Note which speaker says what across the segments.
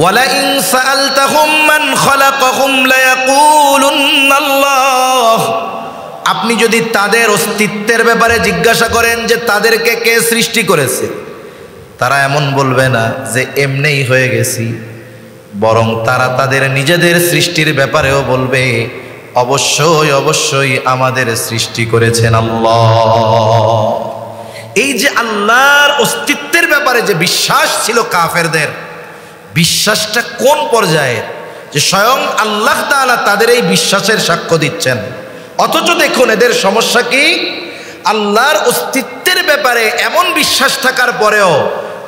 Speaker 1: ওয়ালাইন সাআলতাহুম মান খালাকাহুম লায়াকুলুন্নাল্লাহ, আপনি যদি তাদের অস্তিত্বের ব্যাপারে জিজ্ঞাসা করেন যে তাদেরকে কে সৃষ্টি করেছে, তারা এমন বলবে না যে এমনিই হয়ে গেছি, বরং তারা তাদের নিজেদের সৃষ্টির ব্যাপারেও বলবে অবশ্যই অবশ্যই আমাদের সৃষ্টি করেছেন আল্লাহ। এই যে আল্লাহর অস্তিত্বের ব্যাপারে যে বিশ্বাস ছিল কাফেরদের, বিশ্বাসটা কোন পর্যায়ের যে স্বয়ং আল্লাহ তাআলা তাদের এই বিশ্বাসের সাক্ষ্য দিচ্ছেন। অথচ দেখুন এদের সমস্যা কি, আল্লাহর অস্তিত্বের ব্যাপারে এমন বিশ্বাস থাকার পরেও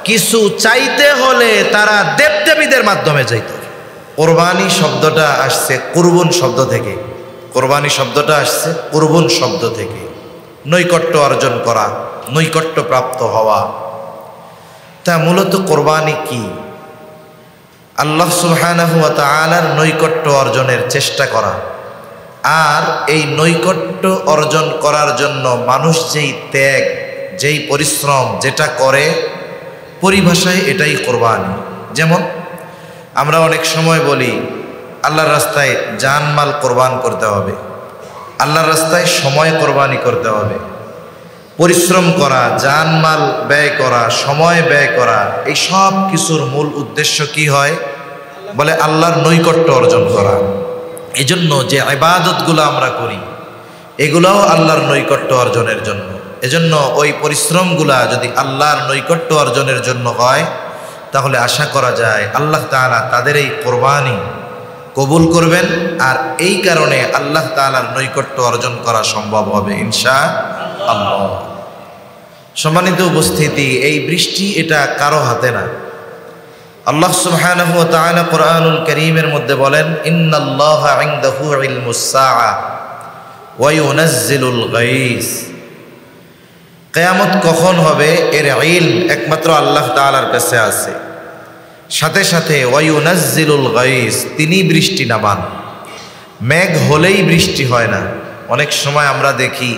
Speaker 1: কিছু চাইতে হলে তারা দেবদেবীদের মাধ্যমে চাইত। কোরবানি শব্দটা আসছে কুরবুন শব্দ থেকে, কোরবানি শব্দটা আসছে কুরবুন শব্দ থেকে, নৈকট্য অর্জন করা, নৈকট্য প্রাপ্ত হওয়া। তা মূলত কোরবানি কি? আল্লাহ সুবহানাহু ওয়া তাআলার নৈকট্য অর্জনের চেষ্টা করা। আর এই নৈকট্য অর্জন করার জন্য মানুষ যেই ত্যাগ, যেই পরিশ্রম যেটা করে, পরিভাষায় এটাই কোরবানি। যেমন আমরা অনেক সময় বলি আল্লাহর রাস্তায় জানমাল কোরবান করতে হবে, আল্লাহর রাস্তায় সময় কোরবানি করতে হবে। পরিশ্রম করা, জানমাল ব্যয় করা, সময় ব্যয় করা, এই সব কিছুর মূল উদ্দেশ্য কি হয়? বলে আল্লাহর নৈকট্য অর্জন করা। এজন্য যে ইবাদতগুলো আমরা করি এগুলোও আল্লাহর নৈকট্য অর্জনের জন্য। এজন্য ওই পরিশ্রমগুলা যদি আল্লাহর নৈকট্য অর্জনের জন্য হয়, তাহলে আশা করা যায় আল্লাহ তাআলা তাদের এই কোরবানি কবুল করবেন। আর এই কারণে আল্লাহ তাআলার নৈকট্য অর্জন করা সম্ভব হবে ইনশাআল্লাহ। সম্মানিত উপস্থিতি, এই বৃষ্টি এটা কারো হাতে না। আল্লাহ সুবহানাহু ওয়া তাআলা কোরআনুল কারীমের মধ্যে বলেন, ইন্নাল্লাহা ইনদাহু ইলমুস সাআ ওয়া ইউনাজ্জিলুল গায়স। কিয়ামত কখন হবে এর ইলম একমাত্র আল্লাহ তাআলার কাছে আছে। সাথে সাথে ওয়া ইউনাজ্জিলুল গায়স, তিনি বৃষ্টি নামান। মেঘ হলেই বৃষ্টি হয় না। অনেক সময় আমরা দেখি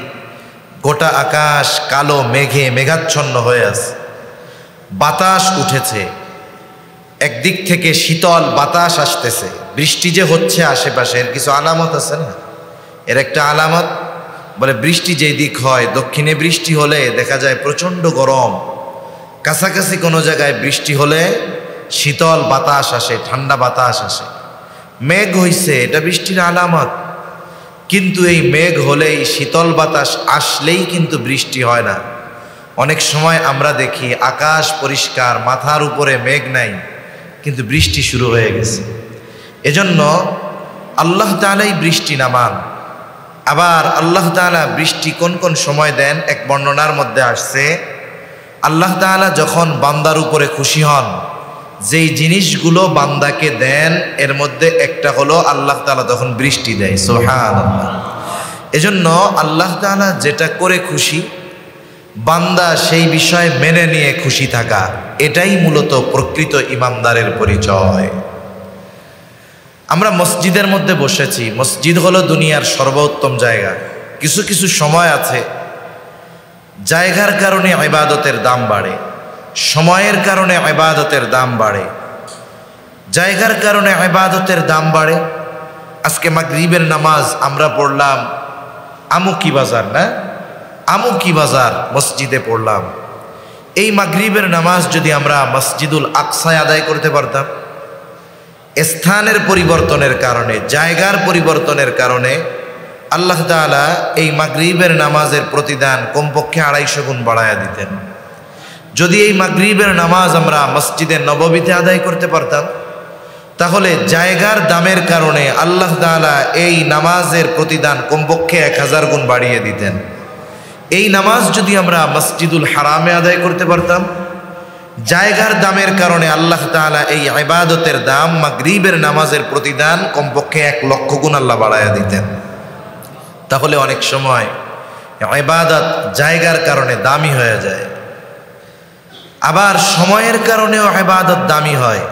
Speaker 1: গোটা আকাশ কালো মেঘে মেঘাচ্ছন্ন হয়ে আছে, বাতাস উঠেছে, একদিক থেকে শীতল বাতাস আসতেছে, বৃষ্টি যে হচ্ছে আশেপাশে, এর কিছু আলামত আছে না? এর একটা আলামত বলে বৃষ্টি যেই দিক হয়, দক্ষিণে বৃষ্টি হলে দেখা যায় প্রচণ্ড গরম, কাছাকাছি কোনো জায়গায় বৃষ্টি হলে শীতল বাতাস আসে, ঠান্ডা বাতাস আসে। মেঘ হইছে, এটা বৃষ্টির আলামত। কিন্তু এই মেঘ হলেই, শীতল বাতাস আসলেই কিন্তু বৃষ্টি হয় না। অনেক সময় আমরা দেখি আকাশ পরিষ্কার, মাথার উপরে মেঘ নাই, কিন্তু বৃষ্টি শুরু হয়ে গেছে। এজন্য আল্লাহ তাআলাই বৃষ্টি নামান। আবার আল্লাহ তাআলা বৃষ্টি কোন কোন সময় দেন, এক বর্ণনার মধ্যে আসছে আল্লাহ তাআলা যখন বান্দার উপরে খুশি হন, যেই জিনিসগুলো বান্দাকে দেন এর মধ্যে একটা হলো আল্লাহ তাআলা তখন বৃষ্টি দেয়। সুবহানাল্লাহ। এজন্য আল্লাহ তাআলা যেটা করে খুশি, বান্দা সেই বিষয় মেনে নিয়ে খুশি থাকা, এটাই মূলত প্রকৃত ইমানদারের পরিচয়। আমরা মসজিদের মধ্যে বসেছি, মসজিদ হলো দুনিয়ার সর্বোত্তম জায়গা। কিছু কিছু সময় আছে জায়গার কারণে ইবাদতের দাম বাড়ে, সময়ের কারণে ইবাদতের দাম বাড়ে, জায়গার কারণে ইবাদতের দাম বাড়ে। আজকে মাগরিবের নামাজ আমরা পড়লাম আমুকি বাজার, না আমুকি বাজার মসজিদে পড়লাম। এই মাগরিবের নামাজ যদি আমরা মসজিদুল আকসায় আদায় করতে পারতাম, স্থানের পরিবর্তনের কারণে, জায়গার পরিবর্তনের কারণে আল্লাহ তাআলা এই মাগরিবের নামাজের প্রতিদান কমপক্ষে 250 গুণ বাড়ায়া দিতেন। যদি এই মাগরিবের নামাজ আমরা মসজিদে নববীতে আদায় করতে পারতাম, তাহলে জায়গার দামের কারণে আল্লাহ তাআলা এই নামাজের প্রতিদান কমপক্ষে 1000 গুণ বাড়িয়ে দিতেন। এই নামাজ যদি আমরা মসজিদুল হারামে আদায় করতে পারতাম, জায়গার দামের কারণে আল্লাহ তাআলা এই ইবাদতের দাম, মাগরিবের নামাজের প্রতিদান কমপক্ষে 1,00,000 গুণ আল্লাহ বাড়ায়া দিতেন। তাহলে অনেক সময় ইবাদত জায়গার কারণে দামি হয়ে যায়, আবার সময়ের কারণেও ইবাদত দামি হয়।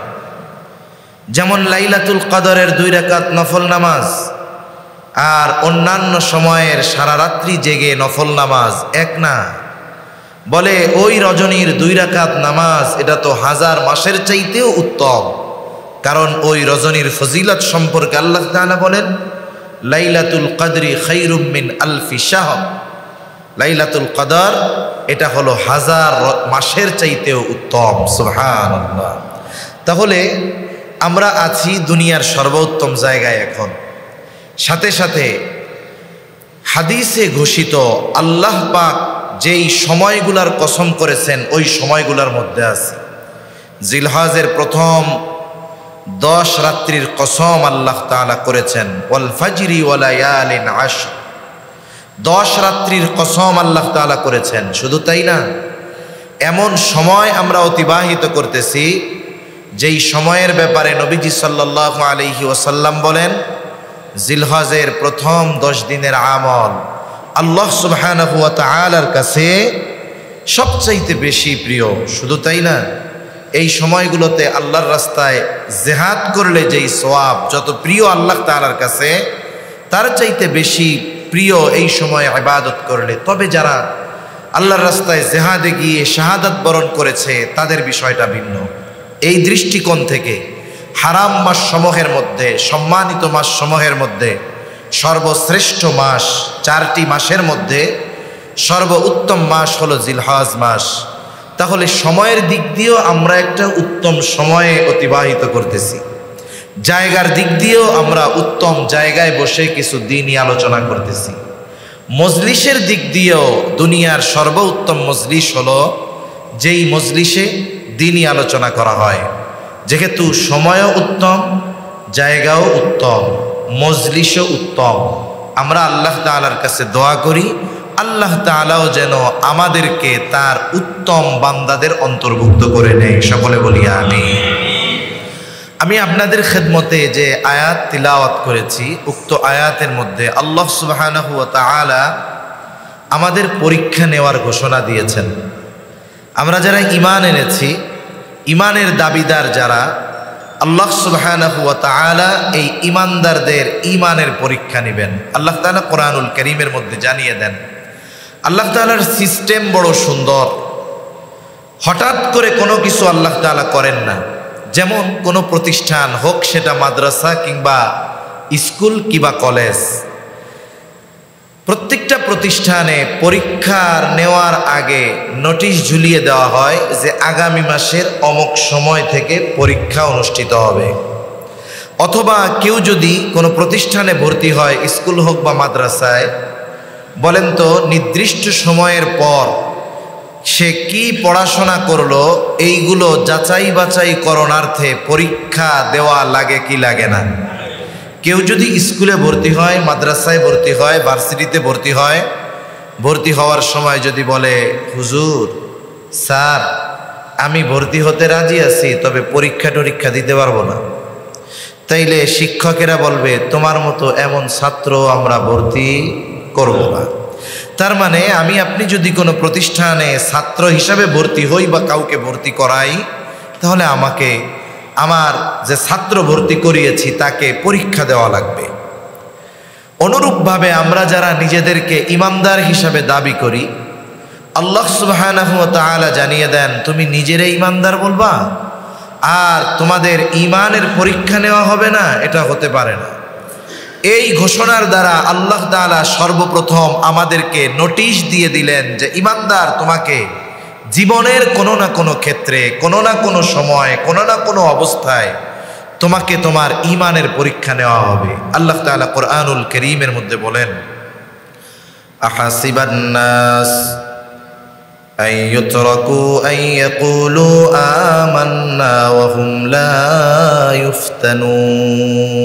Speaker 1: যেমন লাইলাতুল কদরের 2 রাকাত নফল নামাজ আর অন্যান্য সময়ের সারা রাত্রি জেগে নফল নামাজ এক না। বলে ওই রজনীর 2 রাকাত নামাজ এটা তো 1000 মাসের চাইতেও উত্তম। কারণ ওই রজনীর ফজিলত সম্পর্কে আল্লাহ তাআলা বলেন, লাইলাতুল কদরি খায়রুম মিন আলফি শাহর। লাইলাতুল কদর এটা হলো 1000 মাসের চাইতেও উত্তম। সুবহানাল্লাহ। তাহলে আমরা আছি দুনিয়ার সর্বোত্তম জায়গায় এখন। সাথে সাথে হাদিসে ঘোষিত আল্লাহ পাক যেই সময়গুলার কসম করেছেন ওই সময়গুলার মধ্যে আছে জিলহজের প্রথম 10 রাত্রির কসম আল্লাহ তাআলা করেছেন, ওয়াল ফাজরি ওয়া লায়ালিন আশর। 10 রাত্রির কসম আল্লাহ তাআলা করেছেন। শুধু তাই না, এমন সময় আমরা অতিবাহিত করতেছি যেই সময়ের ব্যাপারে নবীজি সাল্লাল্লাহু আলাইহি ওয়াসাল্লাম বলেন, জিলহজের প্রথম 10 দিনের আমল আল্লাহ সুবহানাহু ওয়া তাআলার কাছে সবচাইতে বেশি প্রিয়। শুধু তাই না, এই সময়গুলোতে আল্লাহর রাস্তায় জিহাদ করলে যেই সওয়াব যত প্রিয় আল্লাহ তাআলার কাছে, তার চাইতে বেশি প্রিয় এই সময় ইবাদত করলে। তবে যারা আল্লাহর রাস্তায় জিহাদে গিয়ে শাহাদাত বরণ করেছে তাদের বিষয়টা ভিন্ন। এই দৃষ্টিকোণ থেকে হারাম মাস সমূহের মধ্যে, সম্মানিত মাস সমূহের মধ্যে সর্বশ্রেষ্ঠ মাস, 4টি মাসের মধ্যে সর্বোত্তম মাস হলো জিলহজ মাস। তাহলে সময়ের দিক দিয়েও আমরা একটা উত্তম সময়ে অতিবাহিত করতেছি, জায়গার দিক দিয়েও আমরা উত্তম জায়গায় বসে কিছু দিনই আলোচনা করতেছি। মজলিসের দিক দিয়েও দুনিয়ার সর্বোত্তম মজলিস হলো যেই মজলিসে দিনই আলোচনা করা হয়। যেহেতু সময়ও উত্তম, জায়গাও উত্তম, মজলিসও উত্তম, আমরা আল্লাহ তাআলার কাছে দোয়া করি আল্লাহ তাআলাও যেন আমাদেরকে তার উত্তম বান্দাদের অন্তর্ভুক্ত করে নেয়। সকলে বলি আমিন। আমি আপনাদের খেদমতে যে আয়াত তিলাওয়াত করেছি, উক্ত আয়াতের মধ্যে আল্লাহ সুবহানাহু ওয়া তাআলা আমাদের পরীক্ষা নেওয়ার ঘোষণা দিয়েছেন। আমরা যারা ঈমান এনেছি, ঈমানের দাবিদার যারা, আল্লাহ সুবহানাহু ওয়া তাআলা এই ঈমানদারদের ঈমানের পরীক্ষা নেবেন। আল্লাহ তাআলা কোরআনুল কারীমের মধ্যে জানিয়ে দেন, আল্লাহ তাআলার সিস্টেম বড় সুন্দর। হঠাৎ করে কোনো কিছু আল্লাহ তাআলা করেন না। যেমন কোনো প্রতিষ্ঠান হোক, সেটা মাদ্রাসা কিংবা স্কুল কিংবা কলেজ, প্রত্যেকটা প্রতিষ্ঠানে পরীক্ষার নেওয়ার আগে নোটিশ ঝুলিয়ে দেওয়া হয় যে আগামী মাসের অমুক সময় থেকে পরীক্ষা অনুষ্ঠিত হবে। অথবা কেউ যদি কোনো প্রতিষ্ঠানে ভর্তি হয়, স্কুল হোক বা মাদ্রাসায়, বলেন তো নির্দিষ্ট সময়ের পর সে কি পড়াশোনা করলো এইগুলো যাচাই বাছাই করণার্থে পরীক্ষা দেওয়া লাগে কি লাগে না? কেউ যদি স্কুলে ভর্তি হয়, মাদ্রাসায় ভর্তি হয়, ভার্সিটিতে ভর্তি হয়, ভর্তি হওয়ার সময় যদি বলে, হুজুর স্যার আমি ভর্তি হতে রাজি আছি, তবে পরীক্ষা দিতে পারবো না, তাইলে শিক্ষকেরা বলবে তোমার মতো এমন ছাত্র আমরা ভর্তি করব না। তার মানে আমি আপনি যদি কোনো প্রতিষ্ঠানে ছাত্র হিসাবে ভর্তি হই বা কাউকে ভর্তি করাই, তাহলে আমাকে আমার যে ছাত্র ভর্তি করিয়েছি তাকে পরীক্ষা দেওয়া লাগবে। অনুরূপভাবে আমরা যারা নিজেদেরকে ঈমানদার হিসাবে দাবি করি, আল্লাহ সুবহানাহু ওয়া তাআলা জানিয়ে দেন তুমি নিজেরে ঈমানদার বলবা আর তোমাদের ঈমানের পরীক্ষা নেওয়া হবে না, এটা হতে পারে না। এই ঘোষণার দ্বারা আল্লাহ তাআলা সর্বপ্রথম আমাদেরকে নোটিশ দিয়ে দিলেন যে ঈমানদার, তোমাকে জীবনের কোনো না কোনো ক্ষেত্রে, কোনো না কোনো সময়, কোনো না কোনো অবস্থায় তোমাকে তোমার ঈমানের পরীক্ষা নেওয়া হবে। আল্লাহ তাআলা কোরআনুল কারীমের মধ্যে বলেন, আহাসিবান নাস আন ইউতরাকু আন ইয়াকুলু আমান্না ওয়া হুম লা ইফতানুন।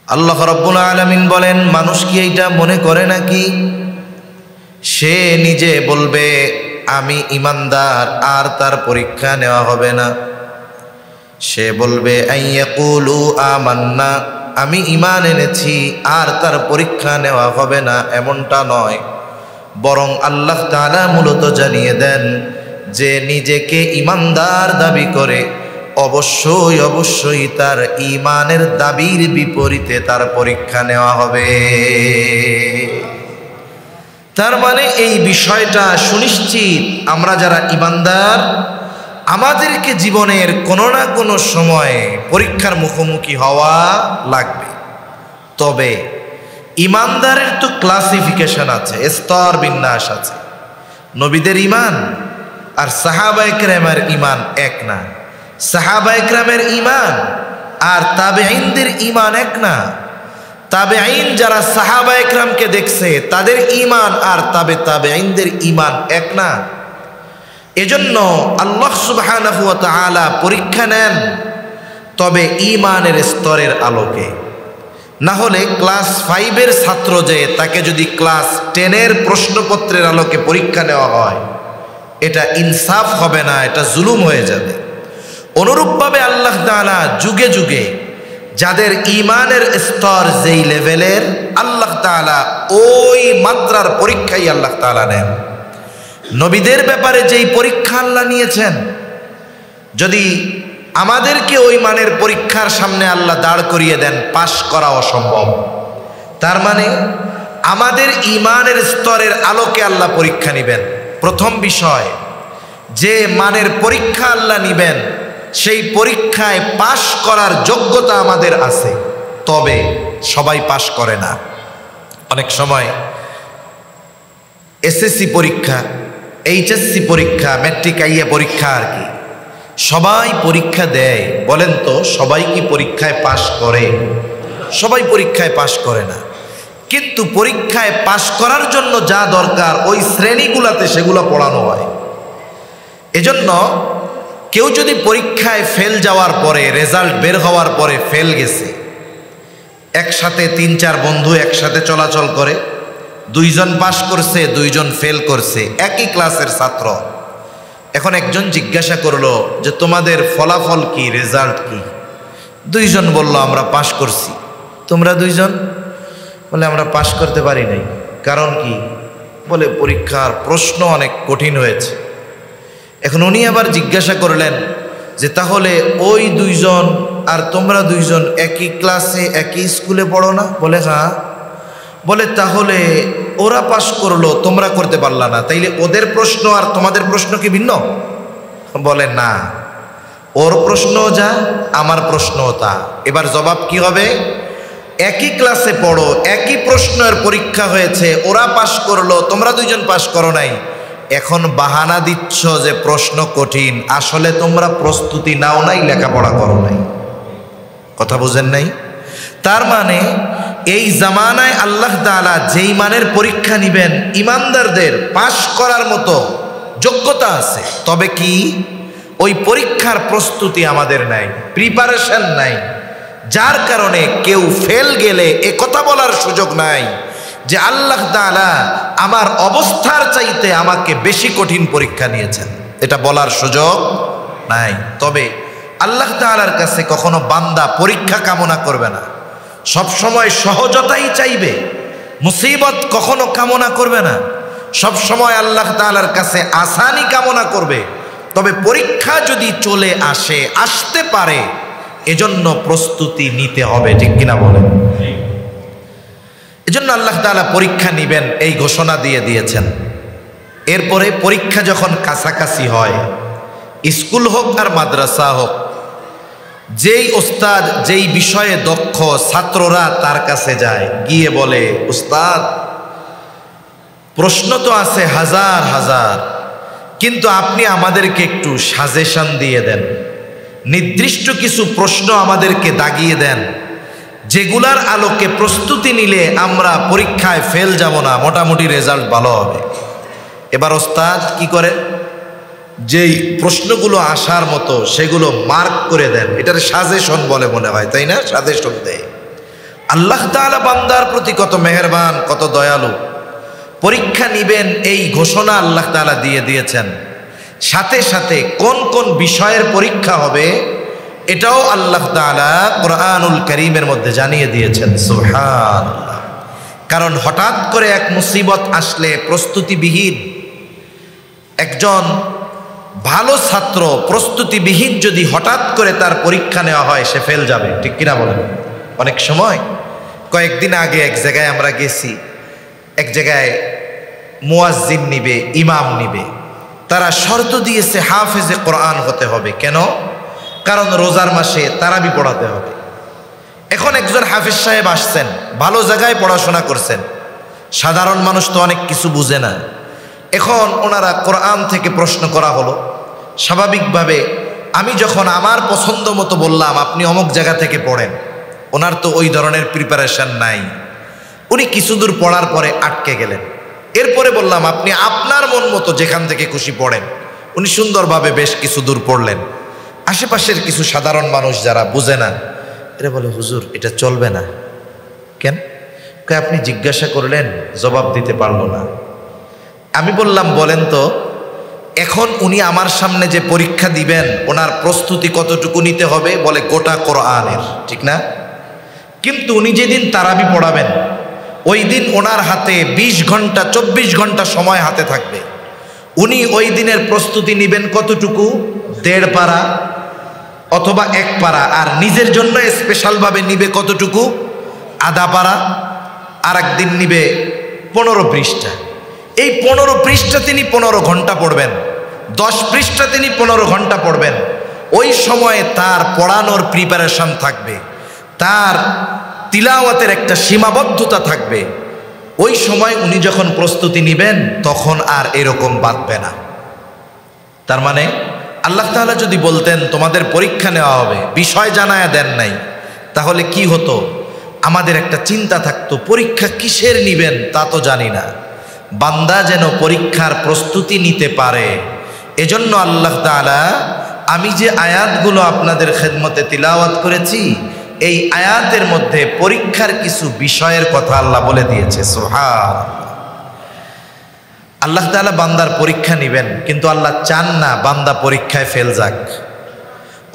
Speaker 1: আল্লাহ রাব্বুল আলামিন বলেন, মানুষ কি এইটা মনে করে নাকি সে নিজে বলবে আমি ঈমানদার আর তার পরীক্ষা নেওয়া হবে না? সে বলবে আইয়াকুলু আমান্না, আমি ঈমান এনেছি আর তার পরীক্ষা নেওয়া হবে না, এমনটা নয়। বরং আল্লাহ তাআলা মূলত জানিয়ে দেন যে নিজেকে ঈমানদার দাবি করে অবশ্যই অবশ্যই তার ঈমানের দাবির বিপরীতে তার পরীক্ষা নেওয়া হবে। তার মানে এই বিষয়টা সুনিশ্চিত, আমরা যারা ঈমানদার আমাদেরকে জীবনের কোনো না কোনো সময়ে পরীক্ষার মুখোমুখি হওয়া লাগবে। তবে ইমানদারের তো ক্লাসিফিকেশন আছে, স্তর বিন্যাস আছে। নবীদের ইমান আর সাহাবায়ে কেরামের ইমান এক না, সাহাবায়ে কেরামের ইমান আর তাবেঈনদের ইমান এক না। তাবেঈন যারা সাহাবায়ে কেরামকে দেখছে তাদের ইমান আর তাবেঈনদের ইমান এক না। এজন্য আল্লাহ সুবহানাহু ওয়া তাআলা পরীক্ষা নেন, তবে ইমানের স্তরের আলোকে। না হলে ক্লাস 5-এর ছাত্র যে তাকে যদি ক্লাস 10-এর প্রশ্নপত্রের আলোকে পরীক্ষা নেওয়া হয়, এটা ইনসাফ হবে না, এটা জুলুম হয়ে যাবে। অনুরূপভাবে আল্লাহ তাআলা যুগে যুগে যাদের ইমানের স্তর যেই লেভেলের, আল্লাহ তাআলা ওই মাত্রার পরীক্ষাই আল্লাহ তাআলা নেন। নবীদের ব্যাপারে যেই পরীক্ষা আল্লাহ নিয়েছেন, যদি আমাদেরকে ওই মানের পরীক্ষার সামনে আল্লাহ দাঁড় করিয়ে দেন, পাশ করা অসম্ভব। তার মানে আমাদের ইমানের স্তরের আলোকে আল্লাহ পরীক্ষা নেবেন। প্রথম বিষয়, যে মানের পরীক্ষা আল্লাহ নেবেন সেই পরীক্ষায় পাশ করার যোগ্যতা আমাদের আছে, তবে সবাই পাশ করে না। অনেক সময় এসএসসি পরীক্ষা, এইচএসসি পরীক্ষা, ম্যাট্রিক আইএ পরীক্ষা আর কি, সবাই পরীক্ষা দেয়। বলেন তো সবাই কি পরীক্ষায় পাশ করে? সবাই পরীক্ষায় পাশ করে না। কিন্তু পরীক্ষায় পাশ করার জন্য যা দরকার ওই শ্রেণীগুলোতে সেগুলো পড়ানো হয়। এজন্য কেউ যদি পরীক্ষায় ফেল যাওয়ার পরে, রেজাল্ট বের হওয়ার পরে ফেল গেছে, একসাথে 3-4 বন্ধু একসাথে চলাচল করে, 2 জন পাশ করছে, 2 জন ফেল করছে, একই ক্লাসের ছাত্র। এখন একজন জিজ্ঞাসা করলো যে তোমাদের ফলাফল কি, রেজাল্ট কি? 2 জন বলল আমরা পাশ করছি। তোমরা 2 জন? বলে আমরা পাশ করতে পারি নাই। কারণ কি? বলে পরীক্ষার প্রশ্ন অনেক কঠিন হয়েছে। এখন উনি আবার জিজ্ঞাসা করলেন যে তাহলে ওই 2 জন আর তোমরা 2 জন একই ক্লাসে একই স্কুলে পড়ো না? বলে হ্যাঁ। বলে তাহলে ওরা পাশ করলো, তোমরা করতে পারলা না, তাইলে ওদের প্রশ্ন আর তোমাদের প্রশ্ন কি ভিন্ন? বলে না, ওর প্রশ্নও যা, আমার প্রশ্নও তা। এবার জবাব কি হবে? একই ক্লাসে পড়ো, একই প্রশ্নের পরীক্ষা হয়েছে, ওরা পাশ করলো, তোমরা 2 জন পাশ করো নাই। এখন বাহানা দিচ্ছ যে প্রশ্ন কঠিন, আসলে তোমরা প্রস্তুতি নাও নাই, লেখাপড়া করো নাই। কথা বুঝেন নাই? তার মানে এই জামানায় আল্লাহ তাআলা যেই মানের পরীক্ষা নিবেন, ইমানদারদের পাশ করার মতো যোগ্যতা আছে, তবে কি ওই পরীক্ষার প্রস্তুতি আমাদের নাই, প্রিপারেশন নাই। যার কারণে কেউ ফেল গেলে এ কথা বলার সুযোগ নাই যে আল্লাহ তাআলা আমার অবস্থার চাইতে আমাকে বেশি কঠিন পরীক্ষা নিয়েছেন, এটা বলার সুযোগ নাই। তবে আল্লাহ তাআলার কাছে কখনো বান্দা পরীক্ষা কামনা করবে না, সব সময় সহজতাই চাইবে, মুসিবত কখনো কামনা করবে না, সব সময় আল্লাহ তাআলার কাছে আসানি কামনা করবে। তবে পরীক্ষা যদি চলে আসে, আসতে পারে, এজন্য প্রস্তুতি নিতে হবে, ঠিক কিনা বলেন? এজন্য আল্লাহ তাআলা পরীক্ষা নিবেন এই ঘোষণা দিয়ে দিয়েছেন। এরপরে পরীক্ষা যখন কাছাকাছি হয়, স্কুল হোক আর মাদ্রাসা হোক, যেই ওস্তাদ যেই বিষয়ে দক্ষ, ছাত্ররা তার কাছে যায়, গিয়ে বলে উস্তাদ প্রশ্ন তো আছে হাজার হাজার, কিন্তু আপনি আমাদেরকে একটু সাজেশন দিয়ে দেন, নির্দিষ্ট কিছু প্রশ্ন আমাদেরকে দাগিয়ে দেন, যেগুলার আলোকে প্রস্তুতি নিলে আমরা পরীক্ষায় ফেল যাব না, মোটামুটি রেজাল্ট ভালো হবে। এবার ওস্তাদ কি করে? যেই প্রশ্নগুলো আসার মতো সেগুলো মার্ক করে দেন, এটার সাজেশন বলে মনে হয়, তাই না? সাজেশন দেয়। আল্লাহ তাআলা বান্দার প্রতি কত মেহেরবান, কত দয়ালু। পরীক্ষা নিবেন এই ঘোষণা আল্লাহ তাআলা দিয়ে দিয়েছেন, সাথে সাথে কোন কোন বিষয়ের পরীক্ষা হবে এটাও আল্লাহ তাআলা কুরআনুল কারীমের মধ্যে জানিয়ে দিয়েছেন। সুবহানাল্লাহ। কারণ হঠাৎ করে এক মুসিবত আসলে প্রস্তুতিবিহীন একজন ভালো ছাত্র, প্রস্তুতিবিহীন যদি হঠাৎ করে তার পরীক্ষা নেওয়া হয়, সে ফেল যাবে, ঠিক কিনা বলেন? অনেক সময় কয়েকদিন আগে এক জায়গায় আমরা গেছি, এক জায়গায় মুয়াজ্জিন নিবে, ইমাম নিবে। তারা শর্ত দিয়েছে হাফেজে কোরআন হতে হবে। কেন? কারণ রোজার মাসে তারাবি পড়াতে হবে। এখন একজন হাফেজ সাহেব আসছেন, ভালো জায়গায় পড়াশোনা করছেন, সাধারণ মানুষ তো অনেক কিছু বুঝে না। এখন ওনারা কোরআন থেকে প্রশ্ন করা হলো, স্বাভাবিকভাবে আমি যখন আমার পছন্দ মতো বললাম আপনি অমুক জায়গা থেকে পড়েন, ওনার তো ওই ধরনের প্রিপারেশন নাই। উনি কিছু দূর পড়ার পরে আটকে গেলেন। এরপরে বললাম আপনি আপনার মন মতো যেখান থেকে খুশি পড়েন। উনি সুন্দরভাবে বেশ কিছু দূর পড়লেন। আশেপাশের কিছু সাধারণ মানুষ যারা বুঝে না, এরা বলে হুজুর এটা চলবে না। কেন? আপনি জিজ্ঞাসা করলেন, জবাব দিতে পারলো না। আমি বললাম বলেন তো, এখন উনি আমার সামনে যে পরীক্ষা দিবেন ওনার প্রস্তুতি কতটুকু নিতে হবে? বলে গোটা কোরআনের, ঠিক না? কিন্তু উনি যেদিন তারাবি পড়াবেন ওই দিন ওনার হাতে 20 ঘন্টা 24 ঘন্টা সময় হাতে থাকবে। উনি ওই দিনের প্রস্তুতি নিবেন কতটুকু? 1.5 পারা অথবা 1 পারা। আর নিজের জন্য স্পেশালভাবে নিবে কতটুকু? আধা পারা। আর একদিন নিবে 15 পৃষ্ঠা। এই 15 পৃষ্ঠা তিনি 15 ঘন্টা পড়বেন, 10 পৃষ্ঠা তিনি 15 ঘন্টা পড়বেন। ওই সময়ে তার পড়ানোর প্রিপারেশন থাকবে, তার তিলাওয়াতের একটা সীমাবদ্ধতা থাকবে। ওই সময় উনি যখন প্রস্তুতি নেবেন তখন আর এরকম বাঁধবে না। তার মানে আল্লাহ তাআলা যদি বলতেন তোমাদের পরীক্ষা নেওয়া হবে, বিষয় জানায়া দেন নাই, তাহলে কি হতো? আমাদের একটা চিন্তা থাকতো পরীক্ষা কিসের নিবেন তা তো জানি না। বান্দা যেন পরীক্ষার প্রস্তুতি নিতে পারে, এজন্য আল্লাহ তাআলা আমি যে আয়াতগুলো আপনাদের খেদমতে তিলাওয়াত করেছি এই আয়াতের মধ্যে পরীক্ষার কিছু বিষয়ের কথা আল্লাহ বলে দিয়েছে। সুবহানাল্লাহ। আল্লাহ তাআলা বান্দার পরীক্ষা নেবেন, কিন্তু আল্লাহ চান না বান্দা পরীক্ষায় ফেল যাক।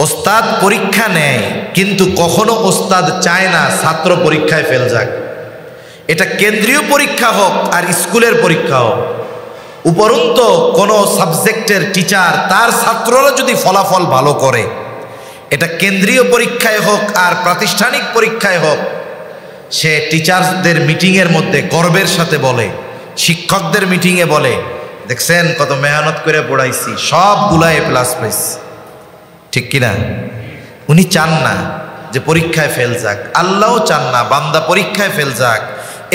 Speaker 1: ওস্তাদ পরীক্ষা নেয়, কিন্তু কখনো ওস্তাদ চায় না ছাত্র পরীক্ষায় ফেল যাক। এটা কেন্দ্রীয় পরীক্ষা হোক আর স্কুলের পরীক্ষা হোক, উপরন্তু কোনো সাবজেক্টের টিচার তার ছাত্ররা যদি ফলাফল ভালো করে, এটা কেন্দ্রীয় পরীক্ষায় হোক আর প্রাতিষ্ঠানিক পরীক্ষায় হোক, সে টিচার্সদের মিটিংয়ের মধ্যে গর্বের সাথে বলে, শিক্ষকদের মিটিংয়ে বলে, দেখছেন কত মেহনত করে পড়াইছি, সবগুলা A+ পাইছি। ঠিক কিনা? উনি চান না যে পরীক্ষায় ফেল যাক, আল্লাহও চান না বান্দা পরীক্ষায় ফেল যাক।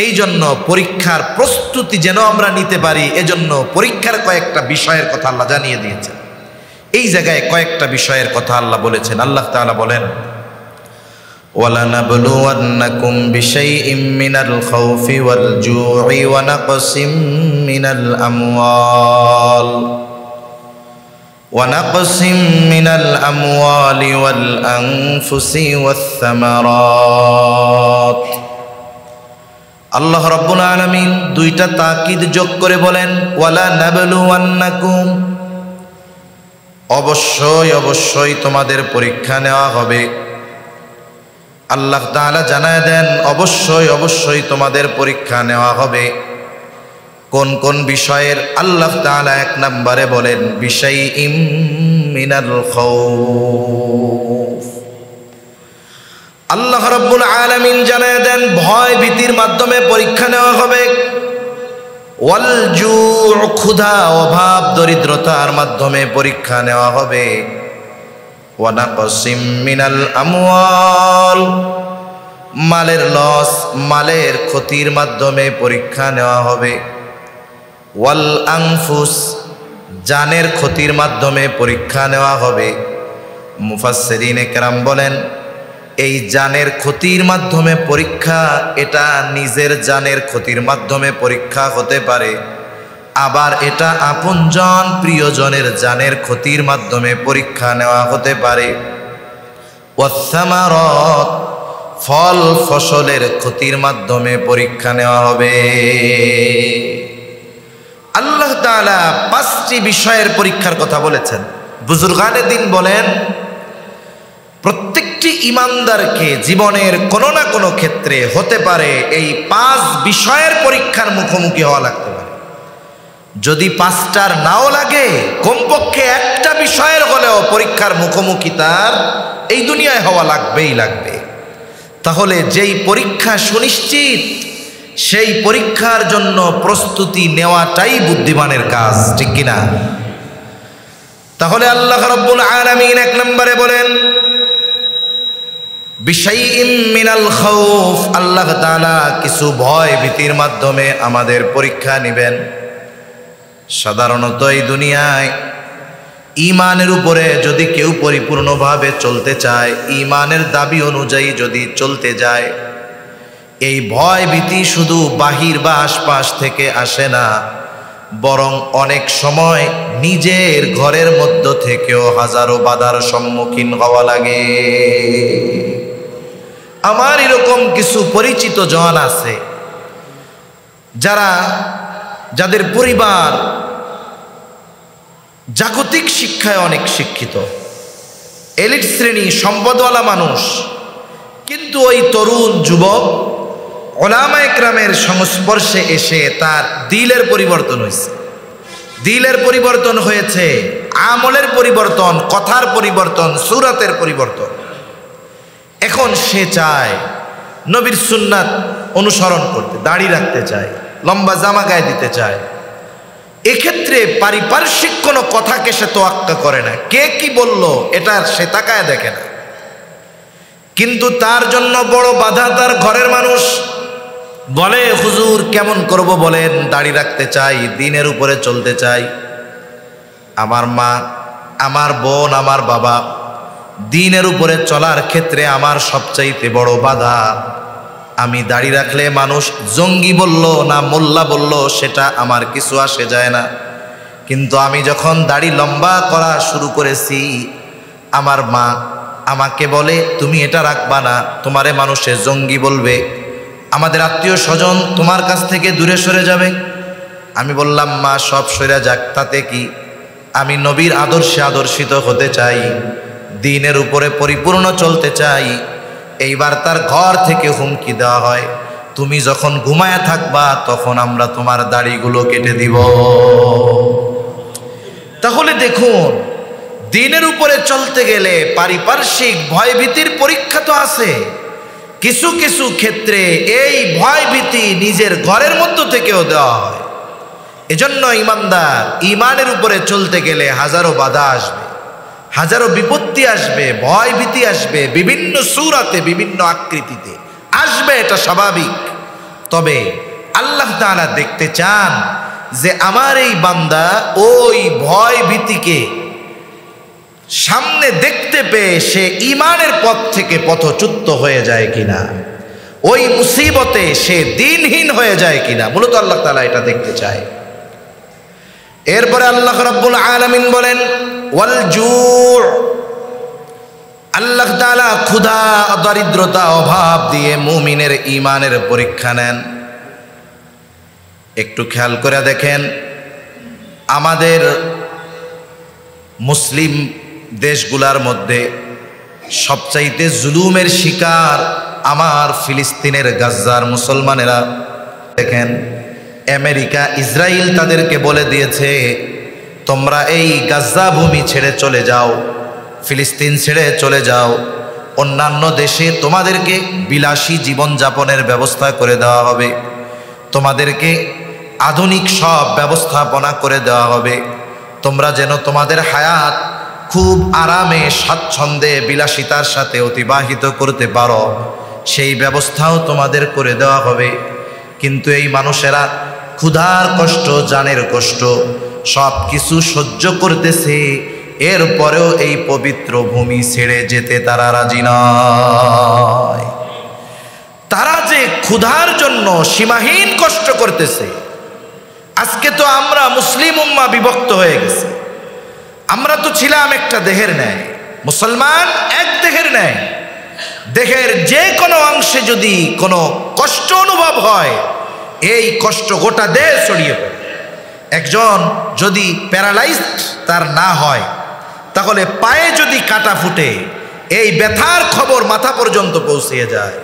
Speaker 1: এই জন্য পরীক্ষার প্রস্তুতি যেন আমরা নিতে পারি, এজন্য পরীক্ষার কয়েকটা বিষয়ের কথা আল্লাহ জানিয়ে দিয়েছেন। এই জায়গায় কয়েকটা বিষয়ের কথা আল্লাহ বলেছেন। আল্লাহ তাআলা বলেন, ওয়ালানাবলুওয়ান্নাকুম বিশাইইম মিনাল খাউফি ওয়াল জু'i ওয়া নাকসিম মিনাল আমওয়াল ওয়াল আনফুসি ওয়াস সামারাত। আল্লাহ রাব্বুল আলামিন দুইটা তাকিদ যোগ করে বলেন ওয়ালানাবলুওয়ান্নাকুম, অবশ্যই অবশ্যই তোমাদের পরীক্ষা নেওয়া হবে। আল্লাহ তাআলা জানায় দেন অবশ্যই অবশ্যই তোমাদের পরীক্ষা নেওয়া হবে। কোন কোন বিষয়ের? আল্লাহ তাআলা 1 নম্বরে বলেন বিশাইইম মিনাল খাউফ। আল্লাহ রাব্বুল আলামিন জানায় দেন ভয় ভীতির মাধ্যমে পরীক্ষা নেওয়া হবে। ওয়াল জু', ক্ষুধা অভাব দরিদ্রতার মাধ্যমে পরীক্ষা নেওয়া হবে। ওয়া নাকসিম মিনাল আমওয়াল, মালের লস মালের ক্ষতির মাধ্যমে পরীক্ষা নেওয়া হবে। ওয়াল আনফুস, জানের ক্ষতির মাধ্যমে পরীক্ষা নেওয়া হবে। মুফাসসিরিনে কেরাম বলেন এই জানের ক্ষতির মাধ্যমে পরীক্ষা, এটা নিজের জানের ক্ষতির মাধ্যমে পরীক্ষা হতে পারে, আবার এটা আপনজন প্রিয়জনের জানের ক্ষতির মাধ্যমে পরীক্ষা নেওয়া হতে পারে। ওয়াসসামারাত, ফল ফসলের ক্ষতির মাধ্যমে পরীক্ষা নেওয়া হবে। আল্লাহ তাআলা 5টি বিষয়ের পরীক্ষার কথা বলেছেন। বুজুর্গানে দিন বলেন প্রত্যেকটি ইমানদারকে জীবনের কোনো না কোনো ক্ষেত্রে হতে পারে এই 5 বিষয়ের পরীক্ষার মুখোমুখি হওয়া লাগতে পারে। যদি 5টার নাও লাগে, কমপক্ষে একটা বিষয়ের হলেও পরীক্ষার মুখোমুখি তার এই দুনিয়ায় হওয়া লাগবেই লাগবে। তাহলে যেই পরীক্ষা সুনিশ্চিত, সেই পরীক্ষার জন্য প্রস্তুতি নেওয়াটাই বুদ্ধিমানের কাজ, ঠিক কিনা? তাহলে আল্লাহ রাব্বুল আলামিন এক নম্বরে বলেন বিশাইইম মিনাল খাউফ, আল্লাহ তাআলা কিছু ভয় ভীতির মাধ্যমে আমাদের পরীক্ষা নেবেন। সাধারণত এই দুনিয়ায় ঈমানের উপরে যদি কেউ পরিপূর্ণভাবে চলতে চায়, ঈমানের দাবি অনুযায়ী যদি চলতে যায়, এই ভয় ভীতি শুধু বাহির বা আশপাশ থেকে আসে না, বরং অনেক সময় নিজের ঘরের মধ্য থেকেও হাজারো বাধার সম্মুখীন হওয়া লাগে। আমার এরকম কিছু পরিচিত জন আছে যাদের পরিবার জাগতিক শিক্ষায় অনেক শিক্ষিত, এলিট শ্রেণী, সম্পদওয়ালা মানুষ, কিন্তু ওই তরুণ যুবক উলামায়ে কেরামের সংস্পর্শে এসে তার দিলের পরিবর্তন হয়েছে। দিলের পরিবর্তন হয়েছে, আমলের পরিবর্তন, কথার পরিবর্তন, সুরাতের পরিবর্তন। এখন সে চায় নবীর সুন্নাত অনুসরণ করতে, দাড়ি রাখতে চায়, লম্বা জামা গায়ে দিতে চায়। এক্ষেত্রে পারিপার্শ্বিক কোনো কথাকে সে তোয়াক্কা করে না, কে কি বলল এটা সে তাকায় দেখে না। কিন্তু তার জন্য বড় বাধা তার ঘরের মানুষ। বলে, হুজুর কেমন করব বলেন, দাড়ি রাখতে চাই, দ্বীনের উপরে চলতে চাই। আমার মা, আমার বোন, আমার বাবা, দ্বীনের উপরে চলার ক্ষেত্রে আমার সবচাইতে বড় বাধা। আমি দাড়ি রাখলে মানুষ জঙ্গি বলল না মোল্লা বলল সেটা আমার কিছু আসে যায় না, কিন্তু আমি যখন দাড়ি লম্বা করা শুরু করেছি, আমার মা আমাকে বলে তুমি এটা রাখবা না, তোমারে মানুষে জঙ্গি বলবে, আমাদের আত্মীয় স্বজন তোমার কাছ থেকে দূরে সরে যাবে। আমি বললাম, মা সব সরে যাক, তাতে কি, আমি নবীর আদর্শে আদর্শিত হতে চাই, দ্বীনের উপরে পরিপূর্ণ চলতে চাই। এইবার তার ঘর থেকে হুমকি দেওয়া হয়, তুমি যখন ঘুমায় থাকবা তখন আমরা তোমার দাড়িগুলো কেটে দিব। তাহলে দেখুন, দ্বীনের উপরে চলতে গেলে পারিপার্শ্বিক ভয়ভীতির পরীক্ষা তো আছে। কিছু কিছু ক্ষেত্রে এই ভয়ভীতি নিজের ঘরের মধ্য থেকেও দেওয়া হয়। এজন্য ইমানদার ঈমানের উপরে চলতে গেলে হাজারো বাধা আসবে, হাজারো বিপত্তি আসবে, ভয় ভীতি আসবে, বিভিন্ন সূরাতে বিভিন্ন আকৃতিতে আসবে, এটা স্বাভাবিক। তবে আল্লাহ তাআলা দেখতে চান যে আমার এই বান্দা ওই ভয় ভীতিকে সামনে দেখতে পেয়ে সে ঈমানের পথ থেকে পথচ্যুত হয়ে যায় কিনা, ওই মুসিবতে সে দ্বীনহীন হয়ে যায় কিনা। মূলত আল্লাহ তাআলা এটা দেখতে চায়। এরপরে আল্লাহ রাব্বুল আলামিন বলেন ওয়াল জু', আল্লাহ তাআলা ক্ষুধা, দারিদ্রতা, অভাব দিয়ে মুমিনের ঈমানের পরীক্ষা নেন। একটু খেয়াল করে দেখেন, আমাদের মুসলিম দেশগুলার মধ্যে সবচাইতে জুলুমের শিকার আমার ফিলিস্তিনের গাজ্জার মুসলমানেরা। দেখেন, আমেরিকা, ইসরায়েল তাদেরকে বলে দিয়েছে তোমরা এই গাজ্জা ভূমি ছেড়ে চলে যাও, ফিলিস্তিন ছেড়ে চলে যাও, অন্যান্য দেশে তোমাদেরকে বিলাসী জীবনযাপনের ব্যবস্থা করে দেওয়া হবে, তোমাদেরকে আধুনিক সব ব্যবস্থাপনা করে দেওয়া হবে, তোমরা যেন তোমাদের হায়াত খুব আরামে স্বাচ্ছন্দ্যে বিলাসিতার সাথে অতিবাহিত করতে পারো, সেই ব্যবস্থাও তোমাদের করে দেওয়া হবে। কিন্তু এই মানুষেরা ক্ষুধার কষ্ট, জানের কষ্ট সব কিছু সহ্য করতেছে, এরপরেও এই পবিত্র ভূমি ছেড়ে যেতে তারা রাজি নয়। তারা যে ক্ষুধার জন্য সীমাহীন কষ্ট করতেছে। আজকে তো আমরা মুসলিম উম্মাহ বিভক্ত হয়ে গেছি। আমরা তো ছিলাম একটা দেহের ন্যায়, মুসলমান এক দেহের ন্যায়। দেহের যে কোনো অংশে যদি কোনো কষ্ট অনুভব হয়, এই কষ্ট গোটা দেহ ছড়িয়ে পড়ে। একজন যদি প্যারালাইজড তার না হয়, তাহলে পায়ে যদি কাটা ফুটে, এই ব্যথার খবর মাথা পর্যন্ত পৌঁছে যায়।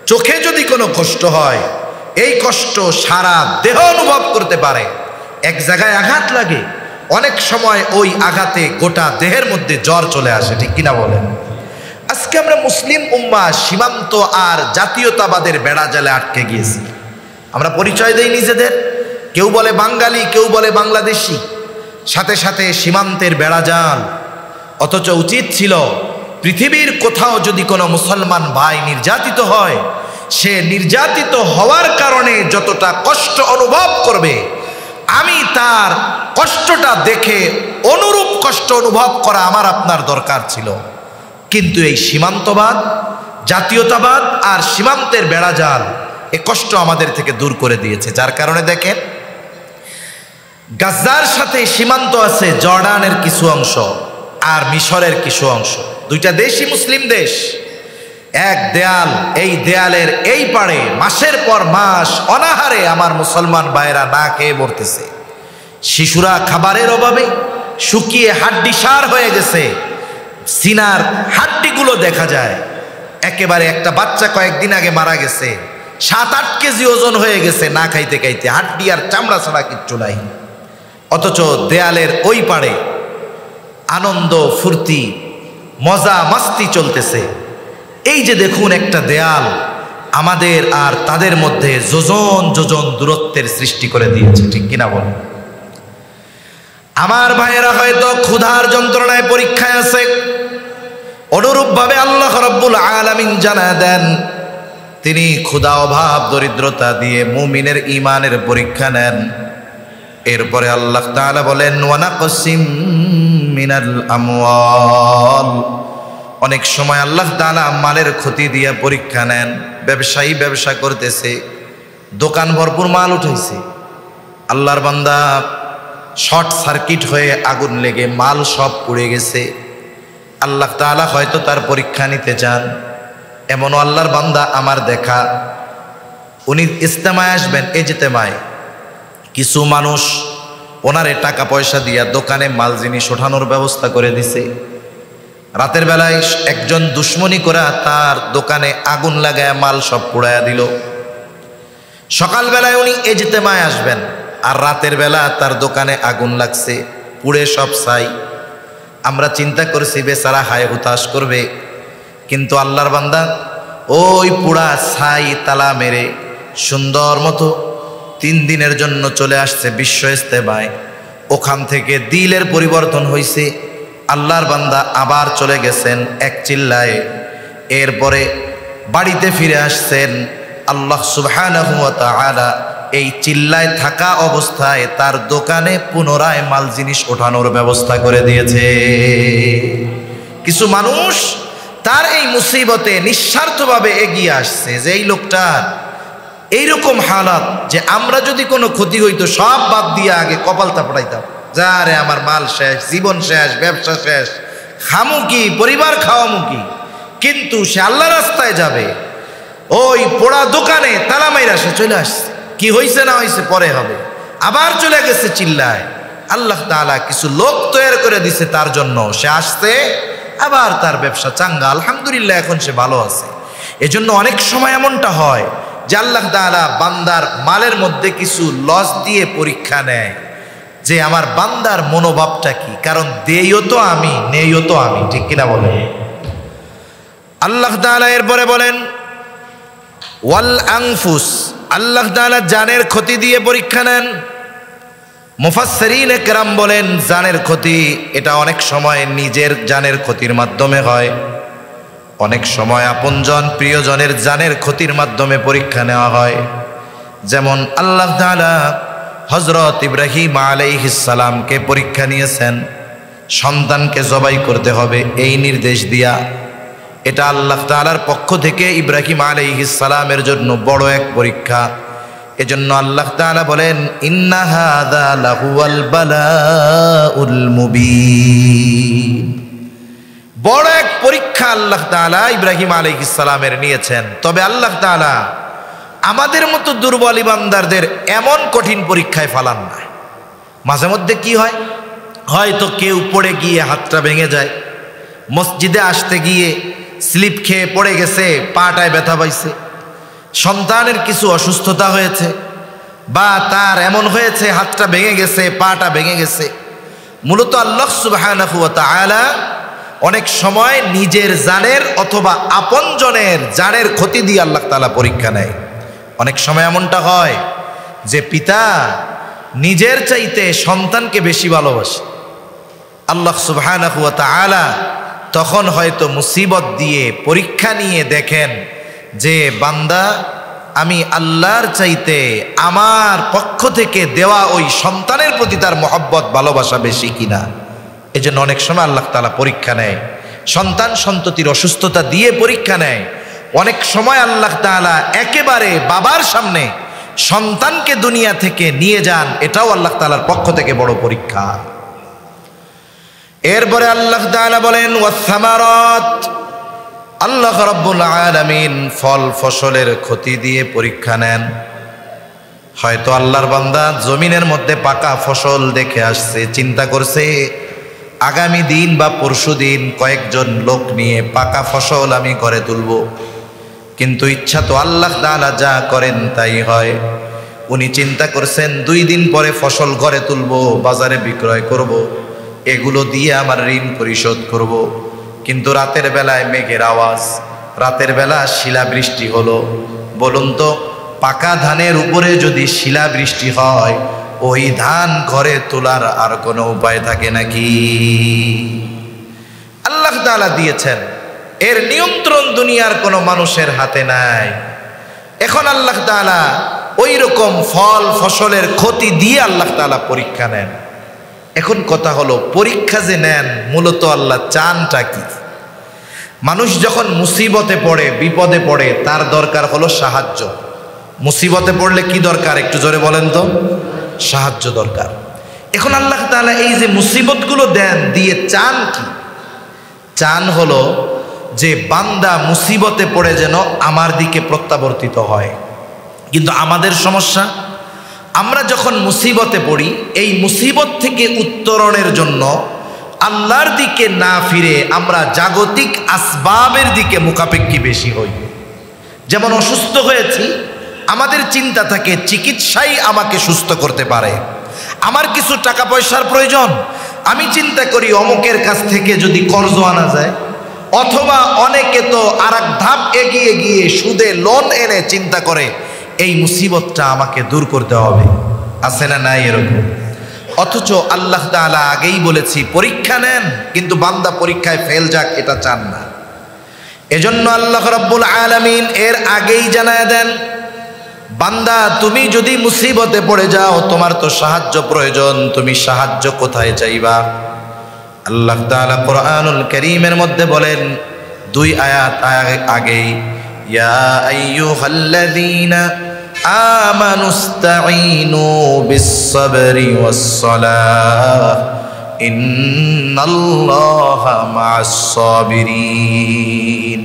Speaker 1: চোখে যদি কোনো কষ্ট হয়, এই কষ্ট সারা দেহ অনুভব করতে পারে। এক জায়গায় আঘাত লাগে, অনেক সময় ওই আঘাতে গোটা দেহের মধ্যে জ্বর চলে আসে, ঠিক কিনা বলেন? আজকে আমরা মুসলিম উম্মাহ সীমান্ত আর জাতীয়তাবাদের বেড়া জালে আটকে গিয়েছি। আমরা পরিচয় দেই নিজেদের, কেউ বলে বাঙালি, কেউ বলে বাংলাদেশি। সাথে সাথে সীমান্তের বেড়াজাল। অথচ উচিত ছিল পৃথিবীর কোথাও যদি কোনো মুসলমান ভাই নির্যাতিত হয়, সে নির্যাতিত হওয়ার কারণে যতটা কষ্ট অনুভব করবে, আমি তার কষ্টটা দেখে অনুরূপ কষ্ট অনুভব করা আমার আপনার দরকার ছিল। কিন্তু এই সীমান্তবাদ, জাতীয়তাবাদ আর সীমান্তের বেড়াজাল এ কষ্ট আমাদের থেকে দূর করে দিয়েছে। যার কারণে দেখেন, গাজার সাথে সীমান্ত আছে জর্ডানের কিছু অংশ আর মিশরের কিছু অংশ। দুইটা দেশই মুসলিম দেশ, এক দেয়াল। এই দেয়ালের এই পাড়ে মাসের পর মাস অনাহারে আমার মুসলমান ভাইয়েরা না খেয়ে মরতেছে। শিশুরা খাবারের অভাবে শুকিয়ে হাড্ডিসার হয়ে গেছে। সিনার হাড্ডিগুলো দেখা যায় একেবারে। একটা বাচ্চা কয়েকদিন আগে মারা গেছে, 7-8 কেজি ওজন হয়ে গেছে না খাইতে খাইতে, হাড্ডি আর চামড়া ছাড়া কিচ্ছু নাই। অথচ দেয়ালের ওই পাড়ে আনন্দ ফুর্তি মজা মাস্তি চলতেছে। এই যে দেখুন, একটা দেয়াল আমাদের আর তাদের মধ্যে যোজন যোজন দূরত্বের সৃষ্টি করে দিয়েছে, ঠিক কিনা বলেন? আমার ভাইয়েরা হয়তো ক্ষুধার যন্ত্রণায় পরীক্ষায় আছে। অনুরূপভাবে আল্লাহ রাব্বুল আলামিন জানা দেন, তিনি ক্ষুধা অভাব দরিদ্রতা দিয়ে মুমিনের ঈমানের পরীক্ষা নেন। এরপরে আল্লাহ তাআলা বলেন, ওয়ানাকসিম মিনাল আমওয়াল। অনেক সময় আল্লাহ তাআলা মালের ক্ষতি দিয়ে পরীক্ষা নেন। ব্যবসায়ী ব্যবসা করতেছে, দোকান ভরপুর মাল উঠাইছে, আল্লাহর বান্দা শর্ট সার্কিট হয়ে আগুন লেগে মাল সব পুড়ে গেছে। আল্লাহ তাআলা হয়তো তার পরীক্ষা নিতে চান। এমনও আল্লাহর বান্দা আমার দেখা, উনি ইজতেমায় আসবেন, ইজতেমায় কিছু মানুষ ওনারে টাকা পয়সা দিয়া দোকানে মাল জিনিস ওঠানোর ব্যবস্থা করে দিছে। রাতের বেলায় একজন দুশ্মনী করে তার দোকানে আগুন লাগায় মাল সব পুড়াইয়া দিল। সকালবেলায় উনি ইজতেমায় আসবেন, আর রাতের বেলা তার দোকানে আগুন লাগছে, পুড়ে সব ছাই। আমরা চিন্তা করছি বেচারা হায় হুতাশ করবে, কিন্তু আল্লাহর বান্দা ওই পুড়া ছাই তালা মেরে সুন্দর মতো 3 দিনের জন্য চলে আসছে বিশ্ব ইজতেমায়। ওখান থেকে দিলের পরিবর্তন হয়েছে। আল্লাহর বান্দা আবার চলে গেছেন এক চিল্লায়। এরপরে বাড়িতে ফিরে আসছেন। আল্লাহ সুবহানাহু ওয়া তাআলা এই চিল্লায় থাকা অবস্থায় তার দোকানে পুনরায় মাল জিনিস ওঠানোর ব্যবস্থা করে দিয়েছে। কিছু মানুষ তার এই মুসিবতে নিঃস্বার্থভাবে এগিয়ে আসছে, যে এই লোকটার এইরকম হালাত যে আমরা যদি কোনো ক্ষতি হইতো সব বাদ দিয়ে আগে কপালটা পড়াইতাম, যা রে আমার মাল শেষ, জীবন শেষ, ব্যবসা শেষ, খামু কি, পরিবার খাওয়ামু কি। কিন্তু সে আল্লাহ রাস্তায় যাবে, ওই পোড়া দোকানে তালা মাইরা সে চলে আসছে। কি হয়েছে না হয়েছে পরে হবে, আবার চলে গেছে চিল্লায়। আল্লাহ তাআলা কিছু লোক তৈরি করে দিছে তার জন্য। সে আসছে, আবার তার ব্যবসা চাঙ্গা, আলহামদুলিল্লাহ, এখন সে ভালো আছে। এজন্য অনেক সময় এমনটা হয় যে আল্লাহ তাআলা বান্দার মালের মধ্যে কিছু লস দিয়ে পরীক্ষা নেয় যে আমার বান্দার মনোভাবটা কি। কারণ দেইও তো আমি, নেইও তো আমি, ঠিক কিনা বলেন? আল্লাহ তাআলা এরপরে বলেন ওয়াল আনফুস। আল্লাহ তাআলা জানের ক্ষতি দিয়ে পরীক্ষা নেন। মুফাসসিরিনে কেরাম বলেন জানের ক্ষতি এটা অনেক সময় নিজের জানের ক্ষতির মাধ্যমে হয়, অনেক সময় আপনজন প্রিয়জনের জানের ক্ষতির মাধ্যমে পরীক্ষা নেওয়া হয়। যেমন আল্লাহ তাআলা হযরত ইব্রাহিম আলাইহিস সালামকে পরীক্ষা নিয়েছেন, সন্তানকে জবাই করতে হবে এই নির্দেশ দিয়া। এটা আল্লাহ তাআলার পক্ষ থেকে ইব্রাহিম আলাইহিস সালামের জন্য বড় এক পরীক্ষা। এজন্য আল্লাহ তাআলা বলেন ইন্না হাযা লাহুয়াল বালাউল মুবিন। বড় এক পরীক্ষা আল্লাহ তাআলা ইব্রাহিম আলাইহিস সালামের নিয়েছেন। তবে আল্লাহ তাআলা আমাদের মতো দুর্বল বান্দাদের এমন কঠিন পরীক্ষায় ফালান না। মাঝে মধ্যে কি হয়, হয়তো কেউ পড়ে গিয়ে হাতটা ভেঙে যায়, মসজিদে আসতে গিয়ে স্লিপ খেয়ে পড়ে গেছে, পাটায় ব্যথা পাইছে, সন্তানের কিছু অসুস্থতা হয়েছে, বা তার এমন হয়েছে হাতটা ভেঙে গেছে, পাটা ভেঙে গেছে। মূলত আল্লাহ সুবহানাহু ওয়া তাআলা অনেক সময় নিজের জানের অথবা আপনজনের জানের ক্ষতি দিয়ে আল্লাহ তাআলা পরীক্ষা নেয়। অনেক সময় এমনটা হয় যে পিতা নিজের চাইতে সন্তানকে বেশি ভালোবাসে। আল্লাহ সুবহানাহু ওয়া তাআলা তখন হয়তো মুসিবত দিয়ে পরীক্ষা নিয়ে দেখেন যে বান্দা আমি আল্লাহর চাইতে আমার পক্ষ থেকে দেওয়া ওই সন্তানের প্রতি তার মহব্বত ভালোবাসা বেশি কিনা। এই জন্য অনেক সময় আল্লাহ তাআলা পরীক্ষা নেয়, সন্তান সন্ততির অসুস্থতা দিয়ে পরীক্ষা নেয়। অনেক সময় আল্লাহ তাআলা একেবারে বাবার সামনে সন্তানকে দুনিয়া থেকে নিয়ে যান, এটাও আল্লাহ তাআলার পক্ষ থেকে বড় পরীক্ষা। এরপরে আল্লাহ তাআলা বলেন ওয়াসসামারাত, আল্লাহ রাব্বুল আলামিন ফল ফসলের ক্ষতি দিয়ে পরীক্ষা নেন। হয়তো আল্লাহর বান্দা জমিনের মধ্যে পাকা ফসল দেখে আসছে, চিন্তা করছে আগামী দিন বা পরশু দিন কয়েকজন লোক নিয়ে পাকা ফসল আমি ঘরে তুলব, কিন্তু ইচ্ছা তো আল্লাহ তাআলা যা করেন তাই হয়। উনি চিন্তা করছেন 2 দিন পরে ফসল ঘরে তুলব, বাজারে বিক্রয় করব, এগুলো দিয়ে আমার ঋণ পরিশোধ করব। কিন্তু রাতের বেলায় মেঘের আওয়াজ, রাতের বেলা শিলাবৃষ্টি হলো। বলুন তো পাকা ধানের উপরে যদি শিলাবৃষ্টি হয়, ওই ধান ঘরে তোলার আর কোনো উপায় থাকে নাকি? আল্লাহ তাআলা দিয়েছেন, এর নিয়ন্ত্রণ দুনিয়ার কোনো মানুষের হাতে নাই। এখন আল্লাহ তাআলা ওই রকম ফল ফসলের ক্ষতি দিয়ে আল্লাহ তাআলা পরীক্ষা নেন। এখন কথা হলো, পরীক্ষা যে নেন মূলত আল্লাহ চানটা কি? মানুষ যখন মুসিবতে পড়ে, বিপদে পড়ে, তার দরকার হলো সাহায্য। মুসিবতে পড়লে কি দরকার একটু জোরে বলেন তো? সাহায্য দরকার। এখন আল্লাহ তাআলা এই যে মুসিবতগুলো দেন, দিয়ে চান কি? চান হলো যে বান্দা মুসিবতে পড়ে যেন আমার দিকে প্রত্যাবর্তিত হয়। কিন্তু আমাদের সমস্যা, আমরা যখন মুসিবতে পড়ি, এই মুসিবত থেকে উত্তরণের জন্য আল্লাহর দিকে না ফিরে আমরা জাগতিক আসবাবের দিকে মুখাপেক্ষী বেশি হই। যেমন অসুস্থ হয়েছি, আমাদের চিন্তা থাকে চিকিৎসাই আমাকে সুস্থ করতে পারে। আমার কিছু টাকা পয়সার প্রয়োজন, আমি চিন্তা করি অমুকের কাছ থেকে যদি কর্জ আনা যায়, অথবা অনেকে তো আর এক ধাপ এগিয়ে গিয়ে সুদে লোন এনে চিন্তা করে এই মুসিবতটা আমাকে দূর করতে হবে। আছে না নাই এরকম? অথচ আল্লাহ তাআলা আগেই বলেছি পরীক্ষা নেন, কিন্তু বান্দা পরীক্ষায় ফেল যাক এটা চান না। এজন্য আল্লাহ রাব্বুল আলামিন এর আগেই জানায় দেন, বান্দা তুমি যদি মুসিবতে পড়ে যাও, তোমার তো সাহায্য প্রয়োজন, তুমি সাহায্য কোথায় চাইবা? আল্লাহ তাআলা কোরআনুল কারীমের মধ্যে বলেন 2 আয়াত আগেই, ইয়া আইয়ুহাল্লাযীনা আমানুস্তাঈনু বিস-সাবরি ওয়াস-সালাহ ইন্নাল্লাহা মা'আস-সাবিরিন।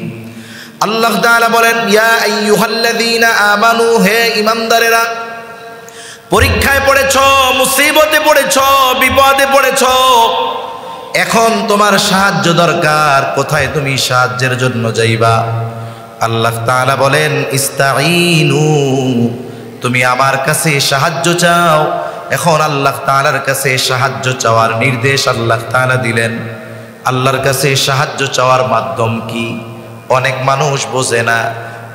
Speaker 1: আল্লাহ তাআলা বলেন ইয়া আইয়ুহাল্লাযীনা আমানু, হে ঈমানদারেরা, পরীক্ষায় পড়েছ, মুসিবতে পড়েছ, বিপদে পড়েছ, এখন তোমার সাহায্য দরকার, কোথায় তুমি সাহায্যের জন্য যাইবা? আল্লাহ তাআলা বলেন ইস্তাঈনু, তুমি আমার কাছে সাহায্য চাও। এখন আল্লাহ তাআলার কাছে সাহায্য চাওয়ার নির্দেশ আল্লাহ তাআলা দিলেন। আল্লাহর কাছে সাহায্য চাওয়ার মাধ্যম কি? অনেক মানুষ বোঝে না।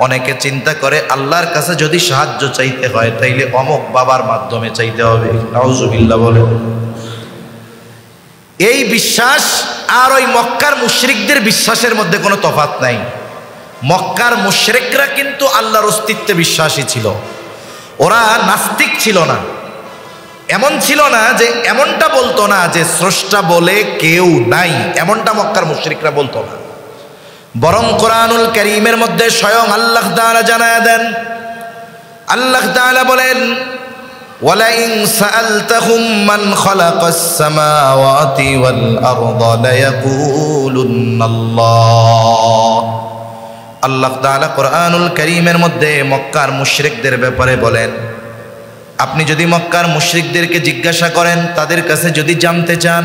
Speaker 1: অনেকে চিন্তা করে আল্লাহর কাছে যদি সাহায্য চাইতে হয় তাইলে অমুক বাবার মাধ্যমে চাইতে হবে। নাউজুবিল্লাহ বলে। এই বিশ্বাস আর ওই মক্কার মুশরিকদের বিশ্বাসের মধ্যে কোনো তফাৎ নাই। মক্কার মুশরিকরা কিন্তু আল্লাহর অস্তিত্বে বিশ্বাসী ছিল, ওরা নাস্তিক ছিল না। এমন ছিল না যে, এমনটা বলতো না যে স্রষ্টা বলে কেউ নাই, এমনটা মক্কার মুশরিকরা বলতো না। বরং কোরআনুল কারীমের মধ্যে স্বয়ং আল্লাহ তাআলা জানায়া দেন, আল্লাহ তাআলা বলেন ওয়ালাইন সাআলতাহুম মান খালাকাস সামাওয়াতি ওয়াল আরদা লায়াকুলুন্নাল্লাহ। আল্লাহ তাআলা কোরআনুল কারীমের মধ্যে মক্কার মুশরিকদের ব্যাপারে বলেন, আপনি যদি মক্কার মুশরিকদেরকে জিজ্ঞাসা করেন, তাদের কাছে যদি জানতে চান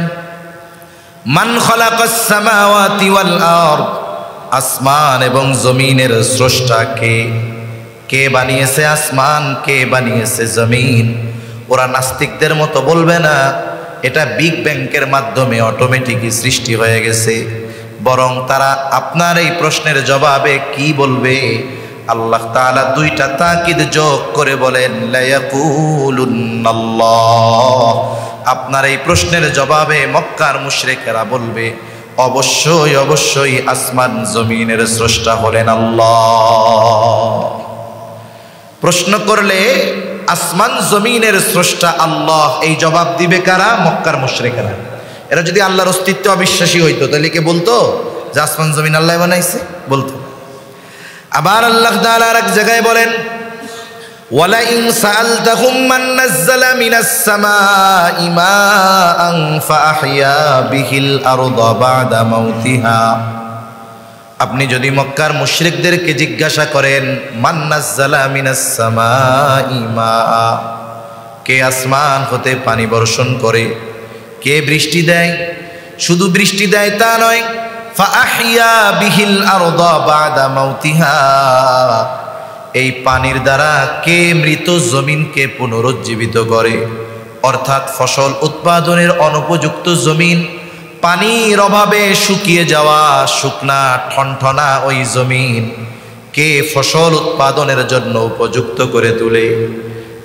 Speaker 1: মান খালাকাস সামাওয়াতি ওয়াল আরদ, আসমান এবং জমিনের স্রষ্টা কে? কে বানিয়েছে আসমান, কে বানিয়েছে জমিন? ওরা নাস্তিকদের মতো বলবে না এটা বিগ ব্যাংকের মাধ্যমে অটোমেটিকই সৃষ্টি হয়ে গেছে। বরং তারা আপনার এই প্রশ্নের জবাবে কি বলবে? আল্লাহ তাআলা দুইটা তাকিদ যোগ করে বলেন লায়াকুলুন্নাল্লাহ। আপনার এই প্রশ্নের জবাবে মক্কার মুশরিকেরা বলবে অবশ্যই অবশ্যই আসমান জমিনের স্রষ্টা হলেন আল্লাহ। প্রশ্ন করলে আসমান জমিনের স্রষ্টা আল্লাহ, এই জবাব দিবে কারা? মক্কার মুশরিকেরা। এরা যদি আল্লাহর অস্তিত্ব অবিশ্বাসী হইতো তাহলে কে বলতো যে আসমান জমিন আল্লাহ বানাইছে? বলতো। আবার আল্লাহ তাআলা আর এক জায়গায় বলেন ওয়ালা ইন সাআলতাহুম মান নাযালা মিনাস সামাই মাআন ফাআহইয়া বিহিল আরদা বা'দা মাউতিহা। আপনি যদি মক্কার মুশরিকদেরকে জিজ্ঞাসা করেন মান নাযালা মিনাস সামাই মাআ, কে আসমান হতে পানি বর্ষণ করে, কে বৃষ্টি দেয়, শুধু বৃষ্টি দেয় তা নয়, ফাআহইয়া বিহিল আরদা বা'দা মাউতিহা, এই পানির দ্বারা কে মৃত জমিনকে পুনরুজ্জীবিত করে। অর্থাৎ ফসল উৎপাদনের অনুপযুক্ত জমিন, পানির অভাবে শুকিয়ে যাওয়া শুকনা ঠনঠনা ওই জমিন কে ফসল উৎপাদনের জন্য উপযুক্ত করে তোলে।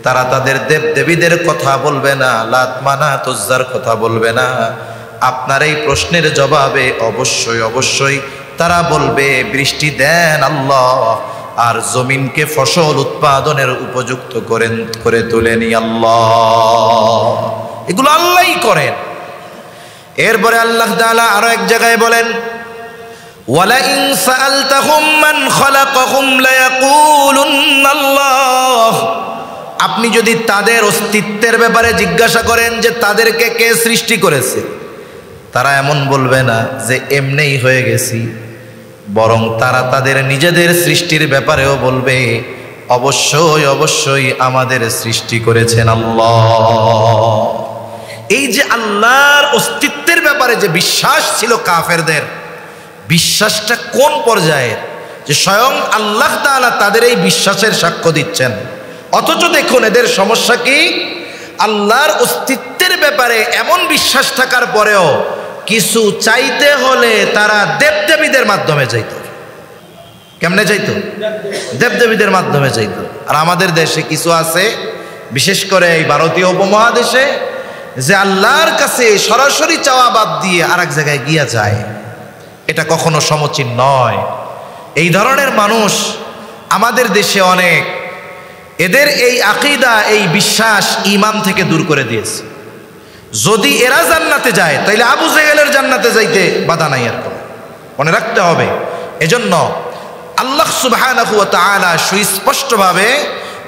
Speaker 1: তারা তাদের দেবদেবীদের কথা বলবে না, লাত মানাত উজ্জার কথা বলবে না। আপনার এই প্রশ্নের জবাবে অবশ্যই অবশ্যই তারা বলবে বৃষ্টি দেন আল্লাহ, আর জমিনকে ফসল উৎপাদনের উপযুক্ত করে তোলেনি আল্লাহ। এগুলো আল্লাহই করেন। এরপরে আল্লাহ তাআলা আরো এক জায়গায় বলেন ওয়ালা ইন সাআলতাহুম মান খালাকাহুম লায়াকুলুন্নাল্লাহ। আপনি যদি তাদের অস্তিত্বের ব্যাপারে জিজ্ঞাসা করেন যে তাদেরকে কে সৃষ্টি করেছে, তারা এমন বলবে না যে এমনিই হয়ে গেছি, বরং তারা তাদের নিজেদের সৃষ্টির ব্যাপারেও বলবে অবশ্যই অবশ্যই আমাদের সৃষ্টি করেছেন আল্লাহ। এই যে আল্লাহর অস্তিত্বের ব্যাপারে যে বিশ্বাস ছিল কাফেরদের, বিশ্বাসটা কোন পর্যায়ের যে স্বয়ং আল্লাহ তাআলা তাদের এই বিশ্বাসের সাক্ষ্য দিচ্ছেন। অথচ দেখুন এদের সমস্যা কি, আল্লাহর অস্তিত্বের ব্যাপারে এমন বিশ্বাস থাকার পরেও কিছু চাইতে হলে তারা দেবদেবীদের মাধ্যমে চাইত। কেমনে চাইতো? দেবদেবীদের মাধ্যমে চাইতো। আর আমাদের দেশে কিছু আছে, বিশেষ করে এই ভারতীয় উপমহাদেশে, যে আল্লাহর কাছে সরাসরি চাওয়া বাদ দিয়ে আর এক জায়গায় গিয়া যায়। এটা কখনো সমীচীন নয়। এই ধরনের মানুষ আমাদের দেশে অনেক। এদের এই আকীদা, এই বিশ্বাস ঈমান থেকে দূর করে দিয়েছে। যদি এরা জান্নাতে যায় তাইলে আবু জেহেলের জান্নাতে যাইতে বাধা নাই, আর মনে রাখতে হবে। এজন্য আল্লাহ সুবহানাহু ওয়া তাআলা সুস্পষ্টভাবে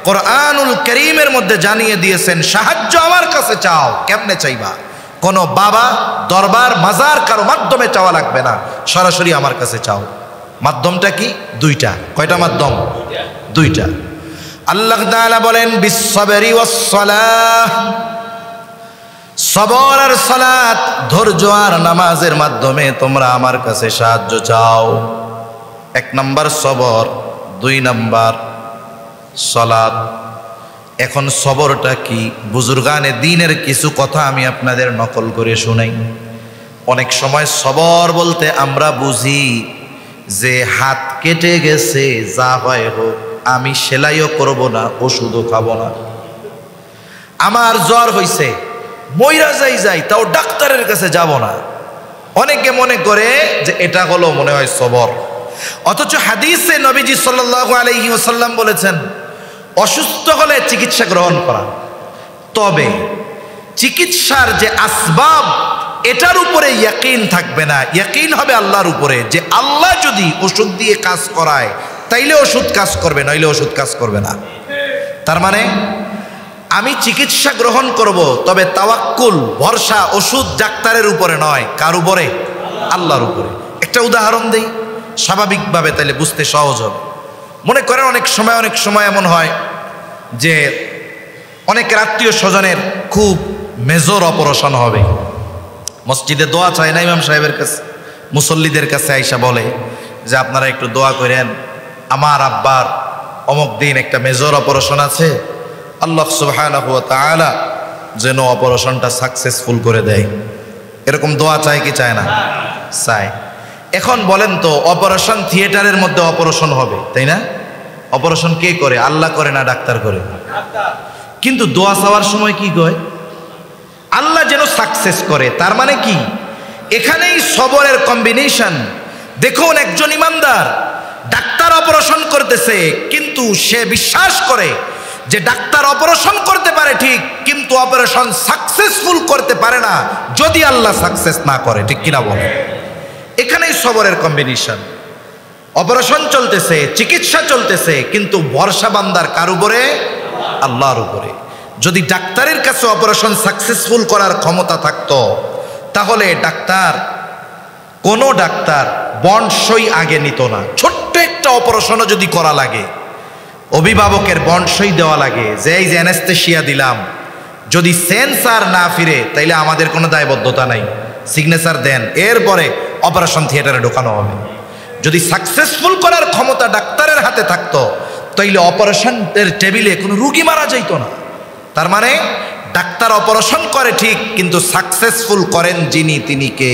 Speaker 1: কোরআনুল কারীমের মধ্যে জানিয়ে দিয়েছেন সাহায্য আমার কাছে চাও। কেমনে চাইবা? কোনো বাবা, দরবার, মাজার কারো মাধ্যমে চাওয়া লাগবে না, সরাসরি আমার কাছে চাও। মাধ্যমটা কি? দুইটা। কয়টা মাধ্যম? দুইটা। আল্লাহ তাআলা বলেন বিসসাবরি ওয়াস সালাহ, সবর আর সালাত, ধৈর্য আর নামাজের মাধ্যমে তোমরা আমার কাছে সাহায্য চাও। এক নাম্বার সবর, দুই নাম্বার সালাত। এখন সবরটা কি? বুজুর্গানে দ্বীনের কিছু কথা আমি আপনাদের নকল করে শোনাই। অনেক সময় সবর বলতে আমরা বুঝি যে হাত কেটে গেছে, যা হয় হোক, আমি সেলাইও করব না, ওষুধও খাবো না। আমার জ্বর হইছে, মইরা যাই তাও ডাক্তারের কাছে যাব না। অনেকে মনে করে যে এটা হলো মনে হয় সবর। অথচ হাদিসে নবীজি সাল্লাল্লাহু আলাইহি ওয়াসাল্লাম বলেছেন অসুস্থ হলে চিকিৎসা গ্রহণ করা, তবে চিকিৎসার যে আসবাব এটার উপরে ইয়াকিন থাকবে না। ইয়াকিন হবে আল্লাহর উপরে, যে আল্লাহ যদি ওষুধ দিয়ে কাজ করায় তাইলে ওষুধ কাজ করবে, নইলে ওষুধ কাজ করবে না। তার মানে আমি চিকিৎসা গ্রহণ করব, তবে তাওয়াক্কুল, ভরসা, ওষুধ ডাক্তারের উপরে নয়, কার উপরে? আল্লাহর উপরে। একটা উদাহরণ দেই স্বাভাবিকভাবে, তাইলে বুঝতে সহজ হবে। মনে করেন অনেক সময় এমন হয় যে অনেক আত্মীয় স্বজনের খুব মেজর অপারেশন হবে, মসজিদে দোয়া চায় না ইমাম সাহেবের কাছে, মুসল্লিদের কাছে আইসা বলে যে আপনারা একটু দোয়া করেন, আমার আব্বার অমুক দিন একটা মেজর অপারেশন আছে, আল্লাহ সুবহানাহু ওয়া তাআলা যেন অপারেশনটা সাকসেসফুল করে দেয়। এরকম দোয়া চায় কি চায় না? চায়। এখন বলেন তো, অপারেশন থিয়েটারের মধ্যে অপারেশন হবে, তাই না? অপারেশন কে করে? আল্লাহ করে না ডাক্তার করে? কিন্তু দোয়া চাওয়ার সময় কি কয়? আল্লাহ যেন সাকসেস করে। তার মানে কি? এখানেই সবরের কম্বিনেশন। দেখুন, একজন ইমানদার ডাক্তার অপারেশন করতেছে, কিন্তু সে বিশ্বাস করে যে ডাক্তার অপারেশন করতে পারে ঠিক, কিন্তু অপারেশন সাকসেসফুল করতে পারে না যদি আল্লাহ সাকসেস না করে। ঠিক কিনা বলে? এখানেই সবরের কম্বিনেশন। অপারেশন চলতেছে, চিকিৎসা চলতেছে, কিন্তু ভরসা বান্দার কার উপরে? আল্লাহর উপরে। যদি ডাক্তারের কাছে অপারেশন সাকসেসফুল করার ক্ষমতা থাকতো, তাহলে কোনো ডাক্তার বন্ড সই আগে নিত না। ছোট্ট একটা অপারেশনও যদি করা লাগে, অভিভাবকের বন্ড সই দেওয়া লাগে যে এই যে অ্যানেস্থেশিয়া দিলাম, যদি সেন্সার না ফিরে তাইলে আমাদের কোনো দায়বদ্ধতা নাই, সিগনেচার দেন, এরপরে অপারেশন থিয়েটারে ঢোকানো হবে। যদি সাকসেসফুল করার ক্ষমতা ডাক্তারের হাতে থাকতো, তাইলে অপারেশনের টেবিলে কোনো রুগী মারা যাইতো না। তার মানে ডাক্তার অপারেশন করে ঠিক, কিন্তু সাকসেসফুল করেন যিনি, তিনি কে?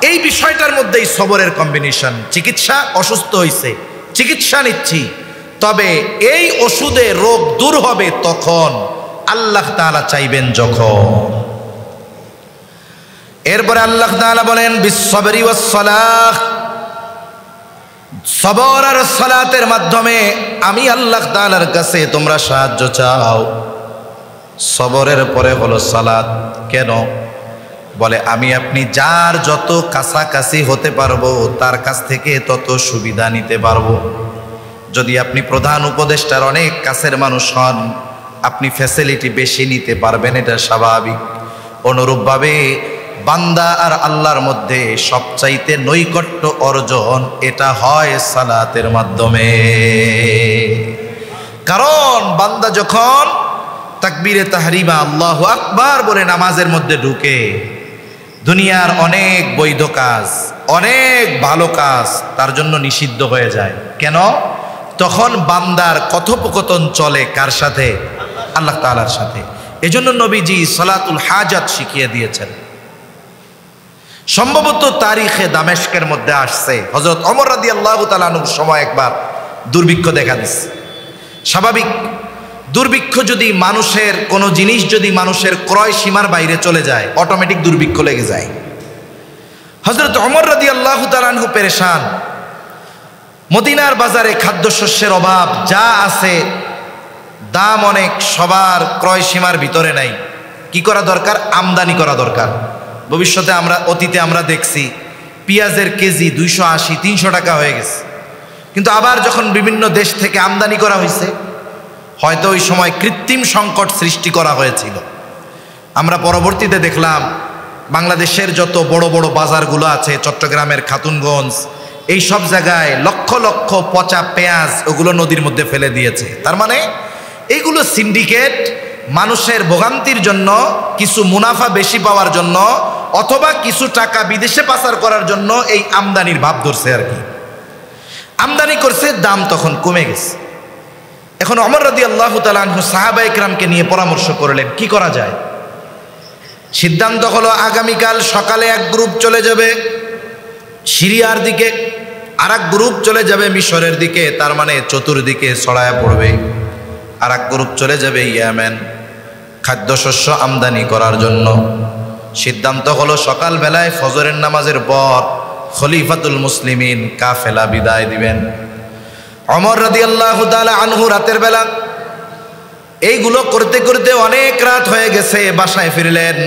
Speaker 1: এই বিষয়টার মধ্যেই সবরের কম্বিনেশন। চিকিৎসা, অসুস্থ হয়েছে, চিকিৎসা নিচ্ছি, তবে এই ওষুধে রোগ দূর হবে তখন, আল্লাহ তাআলা চাইবেন যখন। এরপরে আল্লাহ তাআলা বলেন বিসসবরি ওয়াসসালাহ, সবর আর সালাতের মাধ্যমে আমি আল্লাহ তাআলার কাছে তোমরা সাহায্য চাও। সবরের পরে হলো সালাত। কেন? বলে আমি আপনি যার যত কাছাকাছি হতে পারবো তার কাছ থেকে তত সুবিধা নিতে পারবো। যদি আপনি প্রধান উপদেষ্টার অনেক কাছের মানুষ হন, আপনি ফ্যাসিলিটি বেশি নিতে পারবেন, এটা স্বাভাবিক। অনুরূপভাবে বান্দা আর আল্লাহর মধ্যে সবচাইতে নৈকট্য অর্জন এটা হয় সালাতের মাধ্যমে। কারণ বান্দা যখন তাকবীরে তাহরিমা আল্লাহু আকবার বলে নামাজের মধ্যে ঢুকে, দুনিয়ার অনেক বৈধ কাজ, অনেক ভালো কাজ তার জন্য নিষিদ্ধ হয়ে যায়। কেন? তখন বান্দার কথোপকথন চলে কার সাথে? আল্লাহ তাআলার সাথে। এজন্য নবীজি সালাতুল হাজাত শিখিয়ে দিয়েছেন। সম্ভবত তারিখে দামেস্কের মধ্যে আসছে, হযরত ওমর রাদিয়াল্লাহু তাআলা আনহুর সময় একবার দুর্ভিক্ষ দেখা দিচ্ছে। স্বাভাবিক, দুর্ভিক্ষ যদি মানুষের কোনো জিনিস যদি মানুষের ক্রয় সীমার বাইরে চলে যায়, অটোমেটিক দুর্ভিক্ষ লেগে যায়। হযরত ওমর রাদিয়াল্লাহু তাআলা আনহু পেরেশান। মদিনার বাজারে খাদ্যশস্যের অভাব, যা আছে দাম অনেক, সবার ক্রয় সীমার ভিতরে নাই। কি করা দরকার? আমদানি করা দরকার। ভবিষ্যতে অতীতে আমরা দেখছি পেঁয়াজের কেজি 280-300 টাকা হয়ে গেছে, কিন্তু আবার যখন বিভিন্ন দেশ থেকে আমদানি করা হয়েছে, হয়তো ওই সময় কৃত্রিম সংকট সৃষ্টি করা হয়েছিল। আমরা পরবর্তীতে দেখলাম বাংলাদেশের যত বড় বড় বাজারগুলো আছে, চট্টগ্রামের খাতুনগঞ্জ, এই সব জায়গায় লক্ষ লক্ষ পচা পেঁয়াজ ওগুলো নদীর মধ্যে ফেলে দিয়েছে। তার মানে এইগুলো সিন্ডিকেট, মানুষের ভোগান্তির জন্য, কিছু মুনাফা বেশি পাওয়ার জন্য, অথবা কিছু টাকা বিদেশে পাচার করার জন্য এই আমদানির ভাব ধরছে আর কি। আমদানি করছে, দাম তখন কমে গেছে। এখন ওমর রাদিয়াল্লাহু তাআলা আনহু সাহাবায়ে কেরামকে নিয়ে পরামর্শ করলেন কি করা যায়। সিদ্ধান্ত হলো আগামীকাল সকালে এক গ্রুপ চলে যাবে সিরিয়ার দিকে, আর এক গ্রুপ চলে যাবে মিশরের দিকে, তার মানে চতুর্দিকে ছড়ায়া পড়বে। আর এক গ্রুপ চলে যাবে ইয়েমেন খাদ্যশস্য আমদানি করার জন্য। সিদ্ধান্ত হলো সকালবেলায় ফজরের নামাজের পর খলিফাতুল মুসলিমিন কাফেলা বিদায় দিবেন। ওমর রাদিয়াল্লাহু তাআলা আনহু রাতের বেলা এইগুলো করতে করতে অনেক রাত হয়ে গেছে, বাসায় ফিরলেন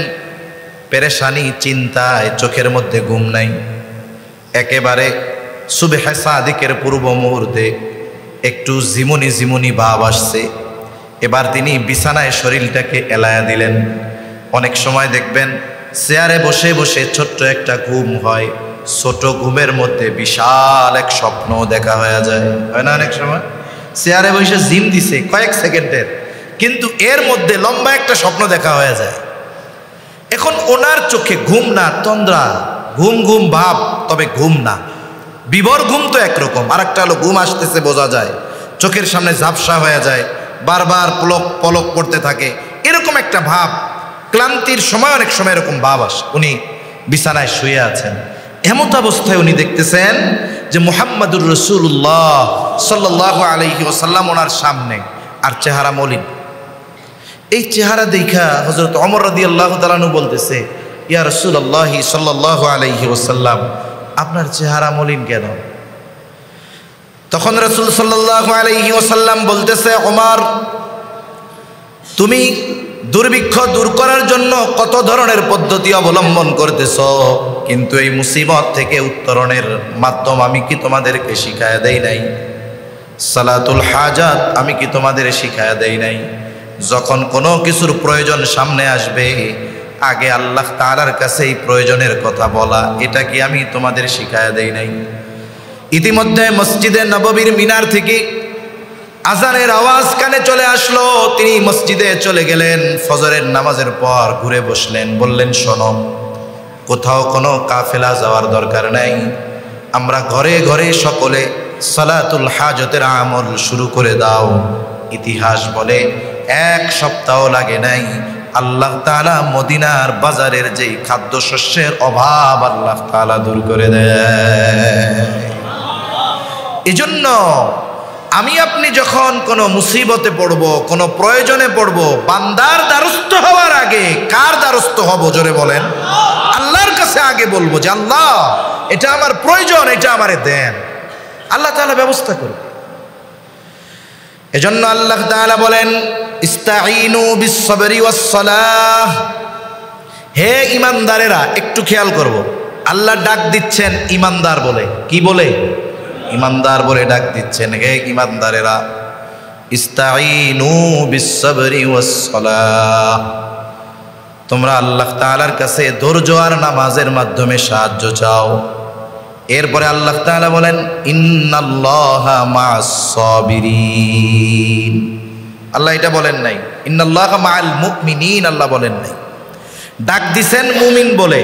Speaker 1: পেরেশানি, চিন্তায়, চোখের মধ্যে ঘুম নাই। একেবারে সুবহে সাদিকের পূর্ব মুহূর্তে একটু জিমুনি জিমুনি ভাব আসছে। এবার তিনি বিছানায় শরীরটাকে এলায়া দিলেন। অনেক সময় দেখবেন চেয়ারে বসে বসে ছোট্ট একটা ঘুম হয়, ছোট ঘুমের মধ্যে বিশাল এক স্বপ্ন দেখা হয়ে যায়, হয় না? অনেক সময় চেয়ারে বসে জিম দিছে কয়েক সেকেন্ডের, কিন্তু এর মধ্যে লম্বা একটা স্বপ্ন দেখা হয়ে যায়। এখন ওনার চোখে ঘুম না, তন্দ্রা, ঘুম ঘুম ভাব, তবে ঘুম না। বিভোর ঘুম তো একরকম, আর একটা হলো ঘুম আসতেছে বোঝা যায়, চোখের সামনে ঝাপসা হয়ে যায়, বারবার পলক পড়তে থাকে, এরকম একটা ভাব। ক্লান্তির সময় অনেক সময় এরকম ভাব আসে। উনি বিছানায় শুয়ে আছেন, এমত অবস্থায় উনি দেখতেছেন যে মুহাম্মাদুর রাসূলুল্লাহ সাল্লাল্লাহু আলাইহি ওয়াসাল্লাম ওনার সামনে, আর চেহারা মলিন। এই চেহারা দেখা হযরত ওমর রাদিয়াল্লাহু তাআলা আনহু বলতেছে, ইয়া রাসূলুল্লাহ সাল্লাল্লাহু আলাইহি ওয়াসাল্লাম, আপনার চেহারা মলিন কেন? তখন রাসূল সাল্লাল্লাহু আলাইহি ওয়াসাল্লাম বলতেছে, ওমর, তুমি দুর্ভিক্ষ দূর করার জন্য কত ধরনের পদ্ধতি অবলম্বন করতেছ, কিন্তু এই মুসিবত থেকে উত্তরণের মাধ্যম আমি কি তোমাদেরকে শিখায়া দেই নাই? সালাতুল হাজাত আমি কি তোমাদের শিখায়া দেই নাই? যখন কোনো কিছুর প্রয়োজন সামনে আসবে, আগে আল্লাহ তাআলার কাছে এই প্রয়োজনের কথা বলা, এটা কি আমি তোমাদের শিখায়া দেই নাই? ইতিমধ্যে মসজিদে নববীর মিনার থেকে আজানের আওয়াজ কানে চলে আসলো। তিনি মসজিদে চলে গেলেন, ফজরের নামাজের পর ঘুরে বসলেন, বললেন, শোনো, কোথাও কোনো কাফেলা যাওয়ার দরকার নাই, আমরা ঘরে ঘরে সকলে সালাতুল হাজতের আমল শুরু করে দাও। ইতিহাস বলে 1 সপ্তাহ লাগে নাই, আল্লাহ তাআলা মদিনার বাজারের যেই খাদ্যশস্যের অভাব আল্লাহ তাআলা দূর করে দেয়। এজন্য আমি আপনি যখন কোনো মুসিবতে পড়ব, কোনো প্রয়োজনে পড়ব, বান্দার দ্বারস্থ হওয়ার আগে কার দ্বারস্থ হব? জোরে বলেন। আল্লাহর কাছে আগে বলবো যে আল্লাহ, এটা আমার প্রয়োজন, এটা আমারে দেন। আল্লাহ তাআলা ব্যবস্থা করবে। এজন্য আল্লাহ তাআলা বলেন, ইস্তাঈনু বিস-সাবরি ওয়াস-সালাহ। হে ঈমানদারেরা, একটু খেয়াল করব, আল্লাহ ডাক দিচ্ছেন ঈমানদার বলে। কি বলে? ঈমানদার বলে ডাক দিচ্ছেন। হে ঈমানদারেরা, ইস্তাঈনু বিস-সাবরি ওয়াস-সালাহ, তোমরা আল্লাহ তাআলার কাছে ধৈর্য আর নামাজের মাধ্যমে সাহায্য চাও। এরপরে আল্লাহ তাআলা বলেন, ইন্নাল্লাহা মা'আস-সাবিরিন। আল্লাহ এটা বলেন নাই, ইন্নাল্লাহা মা'আল মুমিনিন, আল্লাহ বলেন নাই। ডাক দিছেন মুমিন বলে,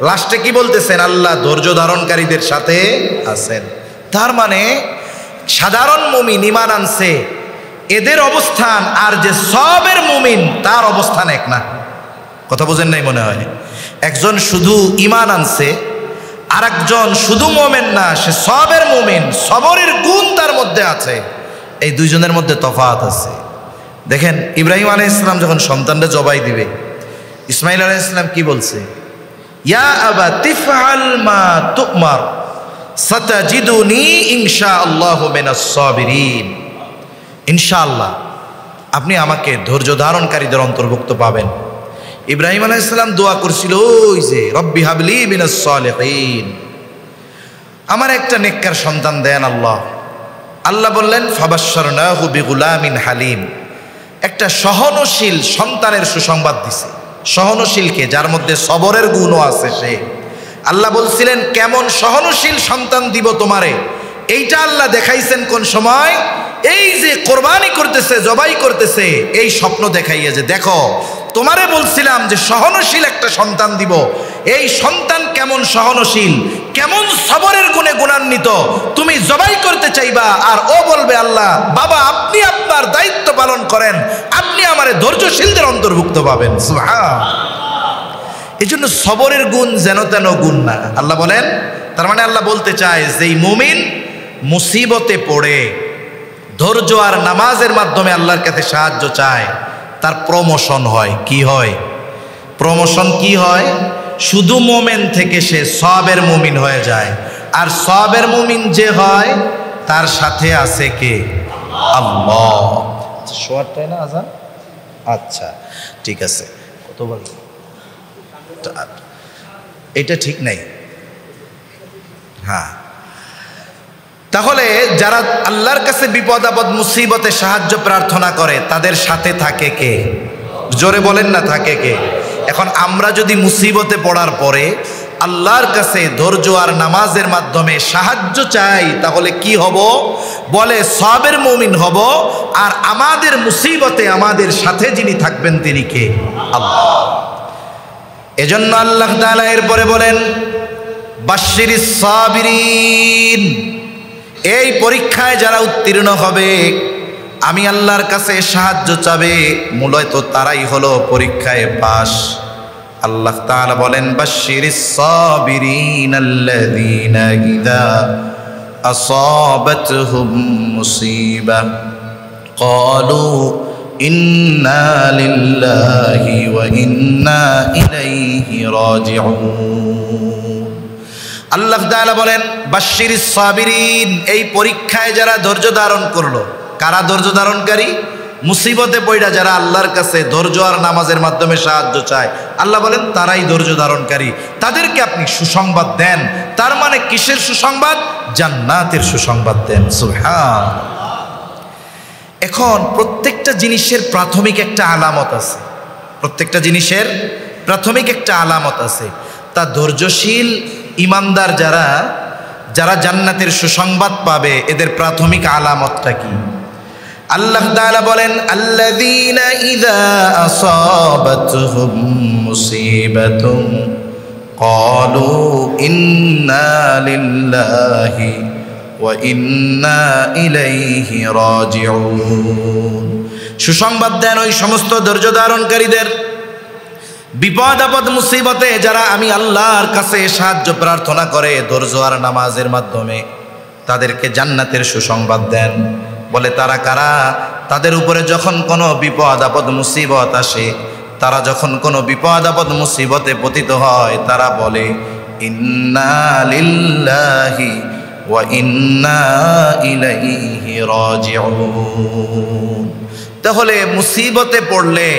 Speaker 1: লাস্টে কি বলতেছেন? আল্লাহ ধৈর্য ধারণকারীদের সাথে আছেন। তার মানে সাধারণ মুমিন ঈমান আনছে, এদের অবস্থান আর যে সবের মুমিন তার অবস্থান এক না। কথা বোঝেন নাই মনে হয়? একজন শুধু ঈমান আনছে, আর একজন শুধু মুমিন না, সে সবের মুমিন, সবরের গুণ তার মধ্যে আছে। এই দুইজনের মধ্যে তফাৎ আছে। দেখেন, ইব্রাহিম আলাইহিস সালাম যখন সন্তানটা জবাই দিবে, ইসমাঈল আলাইহিস সালাম কি বলছে? ইয়া আবাতি ফাআল মা তুমার সাতাজিদুনি ইনশাআল্লাহু মিনাস সাবিরিন। ইনশাআল্লাহ আপনি আমাকে ধৈর্য ধারণকারীদের অন্তর্ভুক্ত পাবেন। ইব্রাহিম আলাইহিস সালাম দোয়া করছিল, ওই যে রব্বি হাবলি মিনাস সালিহিন, আমার একটা নেককার সন্তান দেন আল্লাহ। আল্লাহ বললেন, ফাবাশশারনাহু বিগুলামিন হালিম, একটা সহনশীল সন্তানের সুসংবাদ দিছে। সহনশীলকে, যার মধ্যে সবরের গুণও আছে সে। আল্লাহ বলছিলেন, কেমন সহনশীল সন্তান দিব তোমারে, এইটা আল্লাহ দেখাইছেন কোন সময়? এই যে কোরবানি করতেছে, জবাই করতেছে, এই স্বপ্ন দেখাইয়া যে দেখো, তোমারে বলছিলাম যে সহনশীল একটা সন্তান দিব, এই সন্তান কেমন সহনশীল, কেমন সবরের গুণে গুণান্বিত, তুমি জবাই করতে চাইবা আর ও বলবে, আল্লাহ বাবা আপনি আপনার দায়িত্ব পালন করেন, আপনি আমারে ধৈর্যশীলদের অন্তর্ভুক্ত পাবেন। সুবহান। এই জন্য সবরের গুণ যেন তেন গুণ না। আল্লাহ বলেন, তার মানে আল্লাহ বলতে চায় যে এই মুমিন মুসিবতে পড়ে ধৈর্য আর নামাজের মাধ্যমে আল্লাহর কাছে সাহায্য চায়, তার প্রমোশন হয়। কি হয়? প্রমোশন কি হয়? শুধু মোমেন থেকে সে সবের মুমিন হয়ে যায়। আর সবের মুমিন যে হয়, তার সাথে আছে কে? আল্লাহ। শোয়ারটাই না আজান? আচ্ছা ঠিক আছে। কতবার? এটা ঠিক নাই। হ্যাঁ, তাহলে যারা আল্লাহর কাছে বিপদ আপদ মুসিবতে সাহায্য প্রার্থনা করে, তাদের সাথে থাকে কে? জোরে বলেন না, থাকে কে? এখন আমরা যদি মুসিবতে পড়ার পরে আল্লাহর কাছে ধৈর্য আর নামাজের মাধ্যমে সাহায্য চাই, তাহলে কি হব? বলে সবের মুমিন হব। আর আমাদের মুসিবতে আমাদের সাথে যিনি থাকবেন তিনি কে? আল্লাহ। এজন্য আল্লাহ তাআলা এরপরে বলেন, বাশশিরিস সাবিরিন, এই পরীক্ষায় যারা উত্তীর্ণ হবে, আমি আল্লাহর কাছে সাহায্য চাবে, মূলত তারাই হলো পরীক্ষায় পাস। আল্লাহ তাআলা বলেন বাশশিরিস সাবিরিনাল্লাযীনা ইযা আসাবাতহুম মুসিবা ক্বালু ইন্না লিল্লাহি ওয়া ইন্না ইলাইহি রাজিউন। আল্লাহ তাআলা বলেন বাশশিরিস সাবিরিন, এই পরীক্ষায় যারা ধৈর্য ধারণ করলো। কারা ধৈর্য ধারণকারী? মুসিবতে পড়া যারা আল্লাহর কাছে ধৈর্য আর নামাজের মাধ্যমে সাহায্য চায়, আল্লাহ বলেন তারাই ধৈর্য ধারণকারী, তাদেরকে আপনি সুসংবাদ দেন। তার মানে কিসের সুসংবাদ? জান্নাতের সুসংবাদ দেন। সুবহানাল্লাহ। এখন প্রত্যেকটা জিনিসের প্রাথমিক একটা আলামত আছে, প্রত্যেকটা জিনিসের প্রাথমিক একটা আলামত আছে। তা ধৈর্যশীল ইমানদার যারা যারা জান্নাতের সুসংবাদ পাবে, এদের প্রাথমিক আলামতটা কি? আল্লাহ তাআলা বলেন আল্লাযীনা ইযা আসাবাতহুম মুসিবাতুন ক্বালু ইন্না লিল্লাহি ওয়া ইন্না ইলাইহি রাজিউন। সুসংবাদ দেন ওই সমস্ত ধৈর্য ধারণকারীদের, বিপদ আপদ মুসিবতে যারা আমি আল্লাহর কাছে সাহায্য প্রার্থনা করে ধৈর্য আর নামাজের মাধ্যমে, তাদেরকে জান্নাতের সুসংবাদ দেন। বলে তারা কারা? তাদের উপরে যখন কোনো বিপদ আপদ মুসিবত আসে, তারা যখন কোনো বিপদ আপদ মুসিবতে পতিত হয়, তারা বলে ইন্না লিল্লাহি ওয়া ইন্না ইলাইহি রাজিউন। তাহলে মুসিবতে পড়লে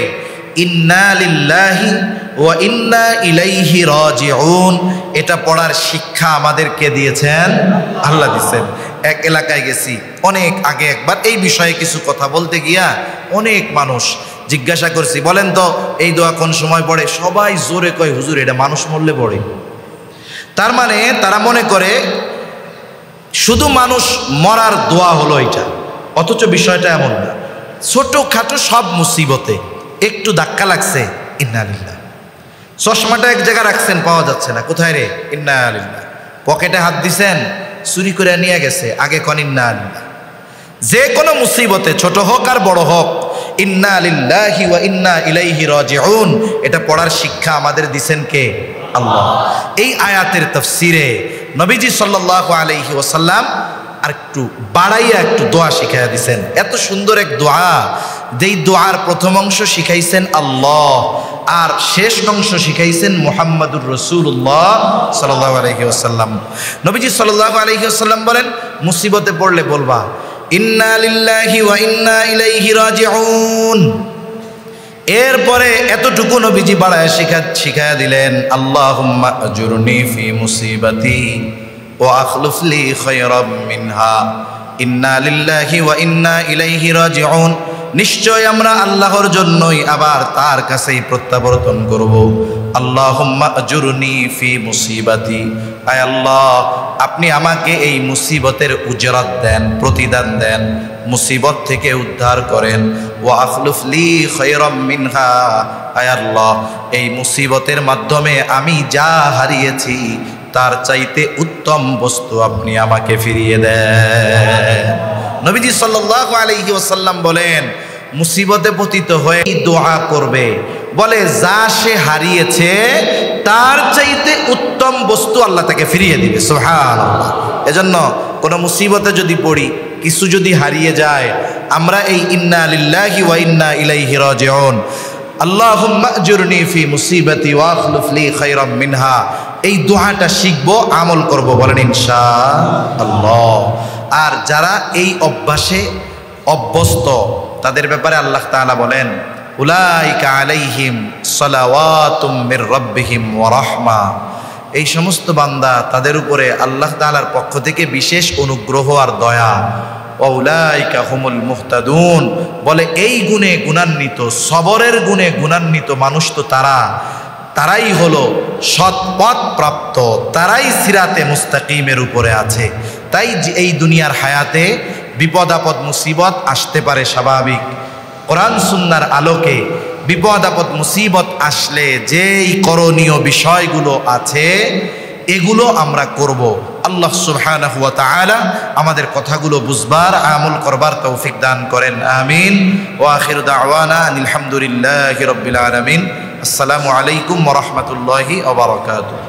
Speaker 1: ইন্না লিল্লাহি ওয়া ইন্না ইলাইহি রাজিউন, এটা পড়ার শিক্ষা আমাদেরকে দিয়েছেন আল্লাহ দিয়েছেন। এক এলাকায় গেছি অনেক আগে একবার, এই বিষয়ে কিছু কথা বলতে গিয়া অনেক মানুষ জিজ্ঞাসা করছি, বলেন তো এই দোয়া কোন সময় পড়ে? সবাই জোরে কয় হুজুর এটা মানুষ মরলে পড়ে। তার মানে তারা মনে করে শুধু মানুষ মরার দোয়া হলো এটা, অথচ বিষয়টা এমন না। ছোটখাটো সব মুসিবতে একটু ধাক্কা লাগছে ইন্না লিল্লাহ, চশমাটা এক জায়গায় রাখছেন পাওয়া যাচ্ছে না, কোথায় রে? ইন্না লিল্লাহ। পকেটে হাত দিছেন, চুরি করে নিয়ে গেছে, আগে কোন ইন্না লিল্লাহ। যে কোনো মুসিবতে ছোট হোক আর বড় হোক ইন্না লিল্লাহি ওয়া ইন্না ইলাইহি রাজিউন, এটা পড়ার শিক্ষা আমাদের দিছেন কে? আল্লাহ। এই আয়াতের তাফসিরে নবীজি সাল্লাল্লাহু আলাইহি ওয়াসাল্লাম আর একটু বাড়াইয়া একটু দোয়া শিখাইয়া দিছেন। এত সুন্দর এক দোয়া, যেই দোয়ার প্রথম অংশ শিখাইছেন আল্লাহ আর শেষ অংশ শিখাইছেন মুহাম্মাদুর রাসূলুল্লাহ সাল্লাল্লাহু আলাইহি ওয়াসাল্লাম। নবীজি সাল্লাল্লাহু আলাইহি ওয়াসাল্লাম বলেন মুসিবতে পড়লে বলবা ইন্না লিল্লাহি ওয়া ইন্না ইলাইহি রাজিউন। এরপরে এতটুকু নবীজি বাড়ায় শিখায়া দিলেন আল্লাহুম্মা আজুরনি ফি মুসিবাতি ওয়া আখলুফ লি খায়রাম মিনহা ইন্না লিল্লাহি ওয়া ইন্না ইলাইহি রাজিউন। নিশ্চয় আমরা আল্লাহর জন্যই আবার তার কাছেই প্রত্যাবর্তন করব। আল্লাহুম্মা আজুরনি ফি মুসিবাতি, আয় আল্লাহ আপনি আমাকে এই মুসিবতের উজরাত দেন, প্রতিদান দেন, মুসিবত থেকে উদ্ধার করেন। ওয়া আখলুফ লি খায়রাম মিনহা, আয় আল্লাহ এই মুসিবতের মাধ্যমে আমি যা হারিয়েছি তার চাইতে উত্তম বস্তু আপনি আমাকে ফিরিয়ে দেন। নবীজি সাল্লাল্লাহু আলাইহি ওয়াসাল্লাম বলেন মুসিবতে পতিত হয়ে দোয়া করবে, বলে যা সে হারিয়েছে তার চাইতে উত্তম বস্তু আল্লাহ তাকে ফিরিয়ে দিবে। সুবহানাল্লাহ। এজন্য কোন মুসিবতে যদি পড়ি, কিছু যদি হারিয়ে যায়, আমরা এই ইন্না লিল্লাহি ওয়া ইন্না ইলাইহি রাজিউন, আল্লাহুম্মা আজুরনি ফি মুসিবাতি ওয়া আখলুফ লি খায়রাম মিনহা, এই দোয়াটা শিখবো, আমল করব, বলেন ইনশাআল্লাহ। আর যারা এই অভ্যাসে অভ্যস্ত তাদের ব্যাপারে আল্লাহ তাআলা বলেন উলাইকা আলাইহিম সালাওয়াতুম মির রাব্বিহিম ওয়া রাহমা, এই সমস্ত বান্দা তাদের উপরে আল্লাহ তাআলার পক্ষ থেকে বিশেষ অনুগ্রহ আর দয়া। ওয়া উলাইকা হুমুল মুহতাদুন, বলে এই গুণে গুণান্বিত, সবরের গুণে গুণান্বিত মানুষ তো তারাই হলো সৎপথ প্রাপ্ত, তারাই সিরাতে মুস্তাকিমের উপরে আছে। তাই এই দুনিয়ার হায়াতে বিপদ আপদ মুসিবত আসতে পারে, স্বাভাবিক। কোরআন সুন্নাহর আলোকে বিপদ আপদ মুসিবত আসলে যেই করণীয় বিষয়গুলো আছে এগুলো আমরা করব। আল্লাহ সুবহানাহু ওয়া তাআলা আমাদের কথাগুলো বুঝবার, আমল করবার তৌফিক দান করেন। আমিন। ওয়া আখিরু দাওয়ানা আলহামদুলিল্লাহি রাব্বিল আলামিন। আসসালামু আলাইকুম ওয়া রাহমাতুল্লাহি ওয়া বারাকাতুহু।